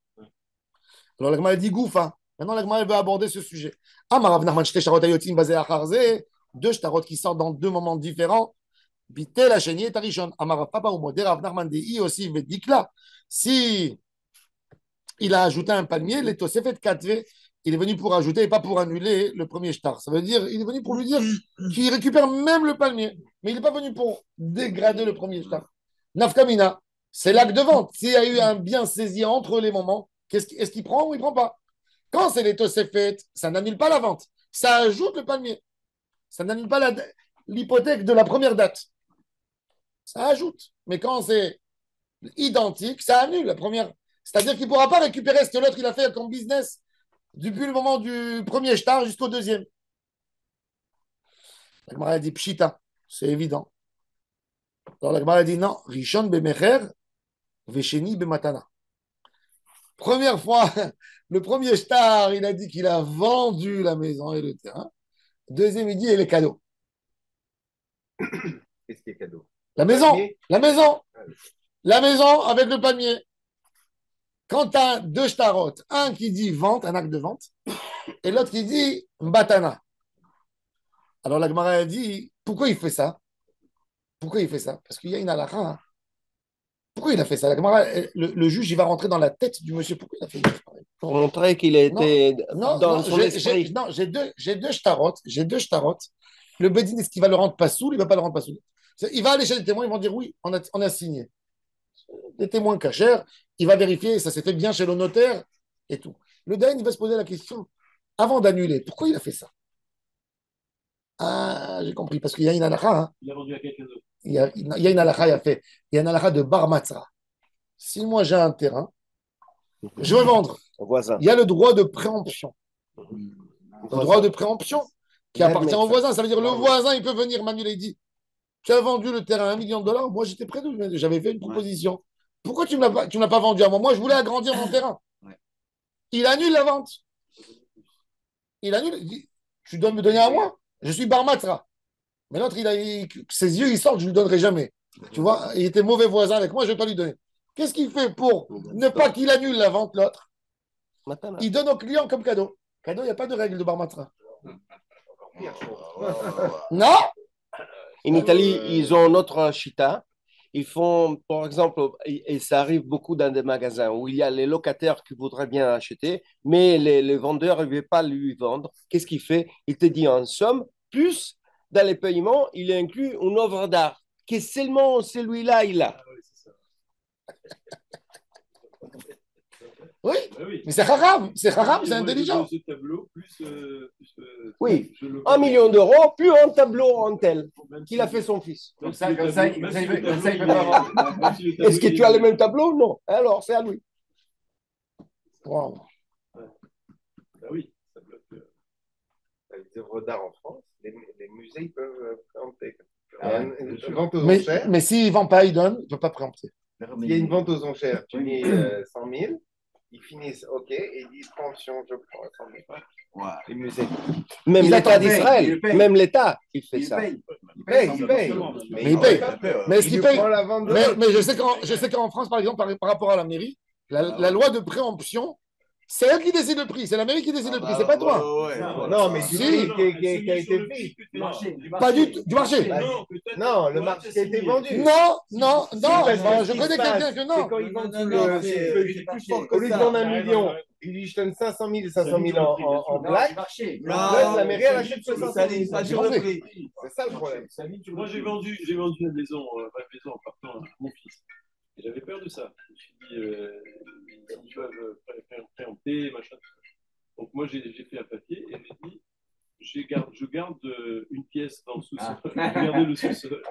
Alors, la Gemara dit Goufa. Maintenant, la Gemara veut aborder ce sujet. Amarav Nachman Shte Sharot Ayotim Bazé Acharze, deux shtarot qui sortent dans deux moments différents. Bité la chénie et Tarishon. Amarav Papa ou Modé Rav Nachman Dei aussi Vedikla. Si il a ajouté un palmier, les Tosefet Katve, il est venu pour ajouter et pas pour annuler le premier shtar. Ça veut dire, il est venu pour lui dire qu'il récupère même le palmier. Mais il n'est pas venu pour dégrader le premier shtar. Nafkamina, c'est l'acte de vente. S'il y a eu un bien saisi entre les moments, est-ce qu'il prend ou il ne prend pas? Quand c'est les Tosefet, ça n'annule pas la vente. Ça ajoute le palmier. Ça n'annule pas l'hypothèque de la première date. Ça ajoute. Mais quand c'est identique, ça annule la première. C'est-à-dire qu'il ne pourra pas récupérer ce que l'autre il a fait comme business depuis le moment du premier shtar jusqu'au deuxième. La Gemara a dit pshita, c'est évident. Alors la Gemara a dit non, rishon bemecher, vesheni bematana. Première fois, le premier shtar, il a dit qu'il a vendu la maison et le terrain. Deuxième, il dit et les cadeaux. Qu'est-ce qui est cadeau? La maison, Panier. la maison, Ah oui. la maison avec le panier. Quand tu as deux shtarot, un qui dit vente, un acte de vente, et l'autre qui dit batana. Alors la Gemara a dit, pourquoi il fait ça? Pourquoi il fait ça? Parce qu'il y a une halakha. Hein. Pourquoi il a fait ça? La Gemara, le juge, il va rentrer dans la tête du monsieur. Pourquoi il a fait ça? Pour montrer qu'il Non, était non, dans non, son esprit. non, j'ai deux shtarot, Le Bedin, est-ce qu'il va le rendre pas soul? Il va pas le rendre pas soul. Il va aller chez les témoins, ils vont dire oui, on a signé. Les témoins cachers, il va vérifier, ça s'est fait bien chez le notaire et tout. Le Dain, il va se poser la question, avant d'annuler, pourquoi il a fait ça? Ah, j'ai compris, parce qu'il y a une halakha. Hein. Il a vendu à quelqu'un d'autre. Il y a une halakha, il y a une halakha de bar matzah. Si moi j'ai un terrain, je veux vendre. Voisin. Il y a le droit de préemption. Le droit de préemption qui appartient au voisin. Ça veut dire le voisin, il peut venir m'annuler. Il dit, tu as vendu le terrain à $1 million. Moi, j'étais près de j'avais fait une proposition. Pourquoi tu ne l'as pas vendu à moi? Moi, je voulais agrandir mon terrain. Il annule la vente. Il annule. Il dit, tu dois me donner à moi. Je suis Barmatra. Mais l'autre, ses yeux, ils sortent, je ne lui donnerai jamais. Tu vois, il était mauvais voisin avec moi, je ne vais pas lui donner. Qu'est-ce qu'il fait pour ne pas qu'il annule la vente, l'autre? Il donne au client comme cadeau. Cadeau, il n'y a pas de règle de Barmatra. Non? En Italie, ils ont notre chita. Ils font, par exemple, et ça arrive beaucoup dans des magasins où il y a les locataires qui voudraient bien acheter, mais les vendeurs ne veulent pas lui vendre. Qu'est-ce qu'il fait? Il te dit en somme, plus dans les paiements, il inclut une œuvre d'art que seulement celui-là, il a. Oui, Bah oui. mais c'est haram, c'est Moi, intelligent. ce tableau, Oui, 1 million d'euros, plus un tableau en tel qu'il a fait son fils. Comme ça, il peut pas vendre. Est-ce que tu as le même tableau? Non. Alors, c'est à lui. Wow. Ah oui, ça bloque. Les œuvres d'art en France, les musées ils peuvent préempter. Ah, Une bien sûr. vente aux enchères. Mais s'il ne vend pas, il donne, il ne peut pas préempter. Il y a une vente aux enchères, tu mets 100 000, ils finissent OK et ils disent préemption, je prends 100 000. Ouais. Les musées. Même Ils l'État attendent, d'Israël, ils payent. même l'État, il fait Il ça. paye. Ils payent. Mais il paye. Mais est-ce Il qu'il nous paye? prend la vente de Mais je sais qu'en France, par exemple, par rapport à la mairie, la loi de préemption, c'est elle qui décide le prix. C'est la mairie qui décide le prix, c'est pas toi. Non, mais Si. du prix qui a été pris. Pas du tout. Du marché. Non, le marché qui a été vendu. Non, non, non. parce que Ben, ce je qui connais se quelqu'un passe, que c'est non. quand ils vendent Non, c'est c'est plus fort que au lieu de vendre 1 million, il lui donne 500 000 et 500 000 en blague. Là, la mairie, elle achète 60 000. Ça sur le prix. C'est ça le problème. Moi, j'ai vendu une maison, ma maison en partant à mon fils. Et j'avais peur de ça. Je me suis dit, ils peuvent préempter, machin. Donc, moi, j'ai fait un papier et j'ai dit, je garde une pièce dans le sous-sol. Je garde le sous-sol.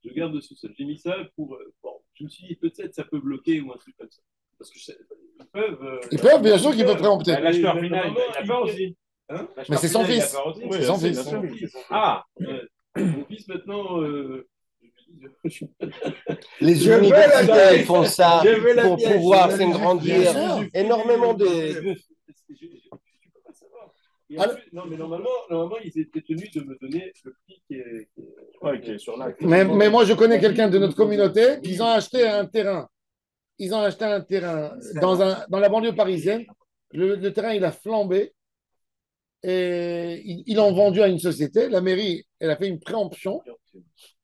Je garde le sous-sol. J'ai mis ça pour. Bon, je me suis dit, peut-être ça peut bloquer ou un truc comme ça. Parce que ils peuvent. Ils peuvent, bien sûr qu'ils peuvent préempter. L'acheteur final, il a peur aussi. Hein? Mais c'est son fils. C'est son fils. Ah, Mon fils, maintenant. Les Je veux universitaires la font ça Je veux la pour pièce. pouvoir Je veux la s'agrandir. Bien sûr. Énormément de. Tu peux pas savoir. Et en plus, non, mais normalement, ils étaient tenus de me donner le prix qui est sur l'acte. Mais moi, je connais quelqu'un de notre communauté qui ont acheté un terrain. Ils ont acheté un terrain dans la banlieue parisienne. Le terrain, il a flambé. Et ils l'ont vendu à une société. La mairie, elle a fait une préemption.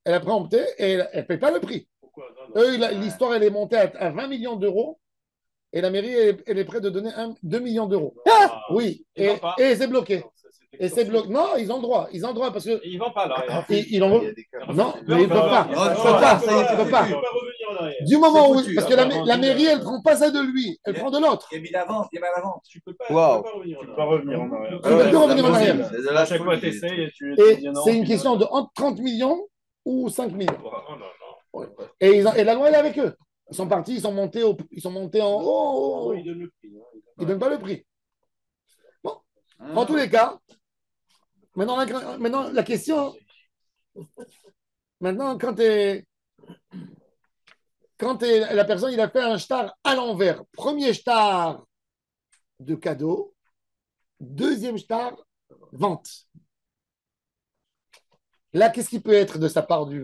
Elle a préempté et elle ne paie pas le prix. Pourquoi? Eux, l'histoire, elle est montée à 20 millions d'euros. Et la mairie, elle est prête de donner 2 millions d'euros. Ah, Oui. il Et vend pas. c'est bloqué. Et c'est bloqué. Non, ils ont le droit. Ils ont le droit parce que. il vend pas là. Ils ont... Il y a des cas. Non, mais ils ne peuvent pas. Oh, Ils ne peuvent pas. Ils peuvent pas. revenir en arrière. Du moment où. foutu. Parce que la mairie, elle ne prend pas ça de lui. Elle prend de l'autre. Il y a mis la vente, il y a mis la vente. Tu peux pas Wow. revenir en Tu peux arrière. pas revenir en arrière. Tu peux plus revenir en arrière. C'est de À la chaque fois, folie. tu essayes et tu Et dis non. c'est une question de entre 30 millions ou 5 millions. Oh non, non. Et la loi, elle est avec eux. Ils sont partis, ils sont montés en haut. Il donne le prix. Ils ne donnent pas le prix. Bon, en tous les cas, maintenant la question, maintenant, quand la personne, il a fait un shtar à l'envers. Premier shtar de cadeau, deuxième shtar, vente. Là, qu'est-ce qui peut être de sa part du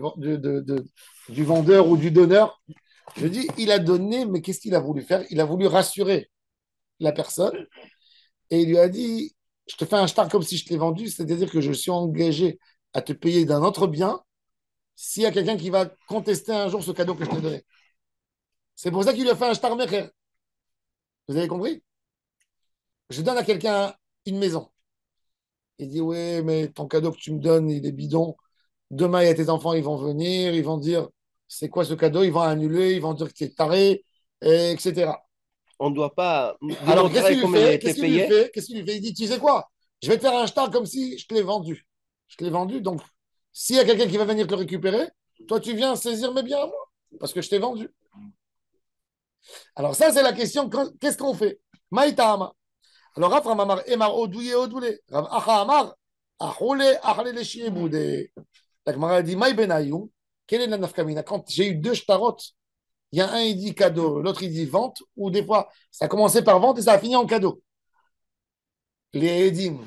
vendeur ou du donneur? Je dis, il a donné, mais qu'est-ce qu'il a voulu faire? Il a voulu rassurer la personne et il lui a dit, je te fais un shtar comme si je te l'ai vendu, c'est-à-dire que je suis engagé à te payer d'un autre bien s'il y a quelqu'un qui va contester un jour ce cadeau que je t'ai donné. C'est pour ça qu'il lui a fait un shtar mecher. Vous avez compris? Je donne à quelqu'un une maison. Il dit, ouais, mais ton cadeau que tu me donnes, il est bidon. Demain, il y a tes enfants, ils vont venir, ils vont dire, c'est quoi ce cadeau? Ils vont annuler, ils vont dire que tu es taré, etc. On ne doit pas Alors, qu'est-ce démontrer qu'il lui comment il a fait? été Qu'est-ce qu'il lui payé. fait? Qu'est-ce qu'il lui fait? Il dit, tu sais quoi? Je vais te faire un shtar comme si je te l'ai vendu. Je te l'ai vendu, donc s'il y a quelqu'un qui va venir te le récupérer, toi, tu viens saisir mes biens à moi, parce que je t'ai vendu. Alors, ça, c'est la question, qu'est-ce qu'on fait? Maïtama. Alors, Rav Amar, Emar, Odouye, Odoulé. Rav Acha Amar, Ahoule, Ahale, le Shieboudé. La Gemara dit, Maï Benayou, quelle est la nafkamina? Quand j'ai eu deux shtarot, il y a un, il dit cadeau, l'autre, il dit vente, ou des fois, ça a commencé par vente et ça a fini en cadeau. Les Edim,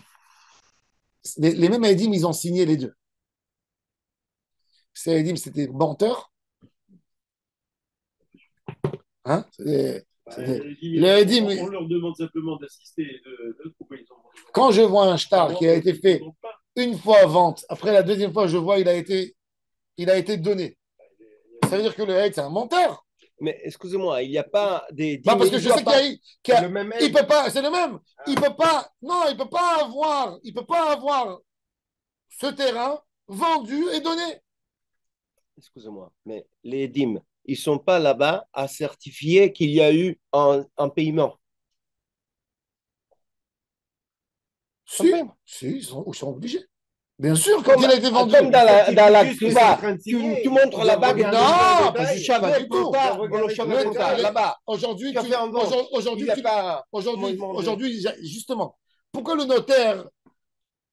les mêmes Edim, ils ont signé les deux. Ces Edim, c'était menteurs. Hein? Les Edim, on leur demande simplement d'assister. Pourquoi ils ont... Quand je vois un shtar qui a été fait une fois vente, après la deuxième fois, je vois il a été donné. Ça veut dire que le Eid, c'est un menteur. Mais excusez-moi, il n'y a pas des. Bah parce que je sais qu'il y a, Le même il peut pas, c'est le même. Il peut pas, non, il peut pas avoir ce terrain vendu et donné. Excusez-moi, mais les dîmes, ils ne sont pas là-bas à certifier qu'il y a eu un paiement. Si, ils sont obligés. Bien sûr, quand il a été vendu. Comme dans la Kuba, tu tu montres la bague. Non, je pas savais du tout. là-bas. Aujourd'hui, Tu as fait un don. aujourd'hui, justement, pourquoi le notaire,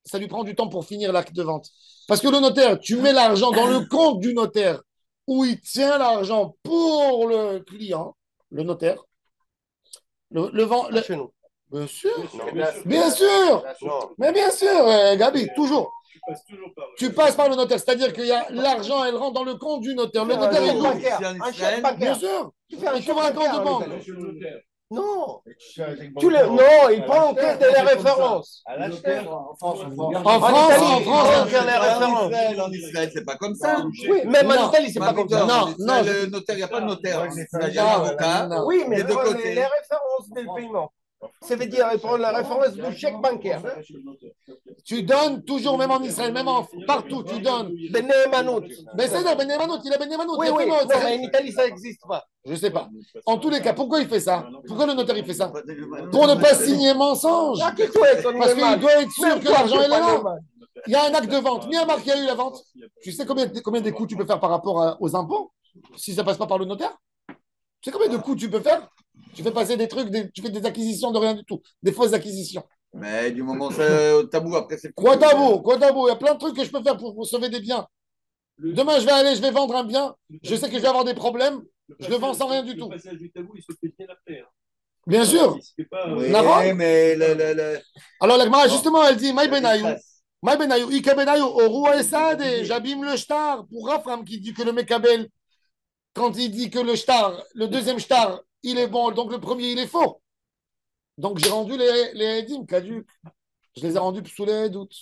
ça lui prend du temps pour finir l'acte de vente? Parce que le notaire, tu mets l'argent dans le compte du notaire où il tient l'argent pour le client, le notaire. Chez nous. Bien sûr, Non. bien sûr, Non. mais bien sûr, Gabi, toujours. Tu passes par le notaire, c'est-à-dire qu'il y a l'argent, elle rentre dans le compte du notaire. Le notaire, il ouvre. Un chèque bancaire. Bien sûr. Tu fais un Tu vois un compte de banque. Non. Non, il prend en compte les références. En France, on fait les références. En Israël, c'est pas comme ça. Oui, même en Non. Italie, c'est pas comme ça. Non, non, le notaire, il n'y a pas de notaire. Il y a Non, l'avocat. non. Oui, mais Les deux prend côtés. les références des paiements. Ça veut dire, il prend la référence du chèque bancaire. Tu donnes toujours, même en Israël, même partout, tu donnes. Benemanut. Mais c'est là, Benémanout, il a Benémanout. Oui, oui. Non, mais en Italie, ça n'existe pas. Je ne sais pas. En tous les cas, pourquoi il fait ça? Pourquoi le notaire il fait ça? Pour ne pas signer mensonge. Ah, qu'est-ce que tu es, ton Parce qu'il animal? doit être sûr Même que toi, l'argent tu es est pas là. animal. Il y a un acte de vente. Bien marqué, il y a eu la vente. Tu sais combien des coûts tu peux faire par rapport aux impôts si ça ne passe pas par le notaire? Tu sais combien de coûts tu peux faire? Tu fais passer des trucs, tu fais des acquisitions de rien du tout, des fausses acquisitions. Mais du moment où c'est au tabou, après c'est Quoi tabou? Il y a plein de trucs que je peux faire pour sauver des biens. Demain, je vais vendre un bien. Je sais que je vais avoir des problèmes. Je le vends sans rien du tout. Le passage du tabou, il se fait bien après. Hein. Bien sûr. Il se fait pas, Oui, Naran? mais Alors, la Gemara, justement, elle dit Maï Benayou. Maï Benayou, Ike Benayou, Orua Esade, j'abîme le shtar. Pour Rafram qui dit que le Mekabel, quand il dit que le shtar, le deuxième shtar, il est bon, donc le premier, il est faux. Donc, j'ai rendu les Edim caducs. Je les ai rendus sous les doutes.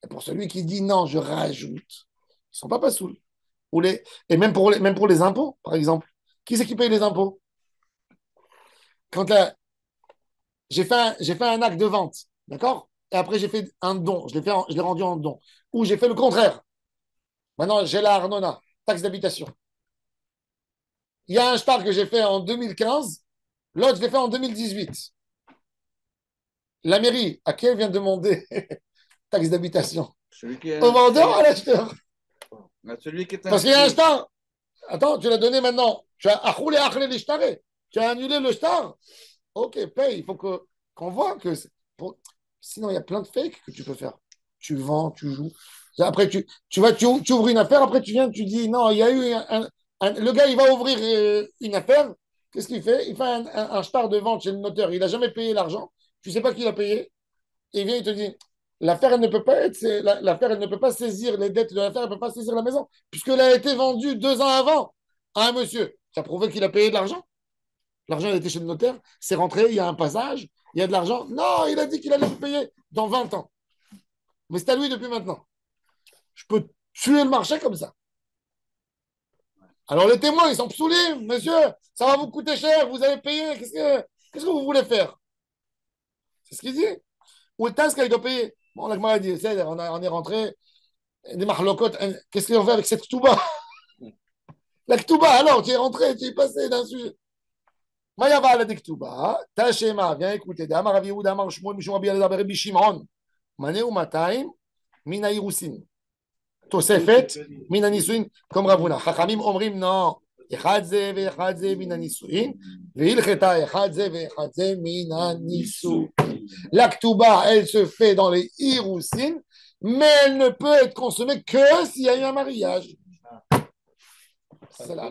Et pour celui qui dit non, je rajoute, ils ne sont pas sous. Et même pour les impôts, par exemple. Qui c'est qui paye les impôts? Quand j'ai fait un acte de vente, d'accord? Et après, j'ai fait un don. Je l'ai rendu en don. Ou j'ai fait le contraire. Maintenant, j'ai la Arnona, taxe d'habitation. Il y a un shtar que j'ai fait en 2015, l'autre, je l'ai fait en 2018. La mairie, à qui elle vient demander taxe d'habitation? Au vendeur ou à l'acheteur? Celui qui est Parce qu'il y a un shtar. Attends, tu l'as donné maintenant. Tu as Tu as annulé le shtar. Ok, paye. Il faut qu'on voit que. Sinon, il y a plein de fakes que tu peux faire. Tu vends, tu joues. Après, tu ouvres une affaire. Après, tu viens, tu dis non, il y a eu le gars, il va ouvrir une affaire. Qu'est-ce qu'il fait? Il fait un shtar de vente chez le notaire. Il n'a jamais payé l'argent. Tu ne sais pas qui l'a payé. Et il vient, il te dit l'affaire, elle ne peut pas être, l'affaire, elle ne peut pas saisir les dettes de l'affaire, elle ne peut pas saisir la maison, puisqu'elle a été vendue 2 ans avant à un monsieur. Ça prouve qu'il a payé de l'argent. L'argent, il était chez le notaire, c'est rentré, il y a un passage, il y a de l'argent. Non, il a dit qu'il allait vous payer dans 20 ans. Mais c'est à lui depuis maintenant. Je peux tuer le marché comme ça. Alors les témoins, ils sont psoulés, monsieur, ça va vous coûter cher, vous allez payer, qu'est-ce que vous voulez faire? C'est ce qu'il dit. Ou le tasque, il doit payer. Bon, la Gemara dit, on est rentré, des marlocotes, qu'est-ce qu'ils ont fait avec cette ktouba? La ktouba, alors, tu es rentré, tu es passé d'un sujet. Maya va à la ktouba, Tachema, viens écouter, Damar Rav Yehuda, Damar Shmuel, Mishum Rabbi Elazar, Rabbi Shimon, Mané ou Mataim, Mina Irusin. Tosefet, Mina Nisuin, comme Ravuna. Chachamim Omrim, non. אחד זה ואחד זה מן הנישואין, והלכתה אחד זה ואחד זה מן הנישואין. La ktuba, elle se fait dans les hirousin, mais elle ne peut être consommée que s'il y a eu un mariage. C'est là.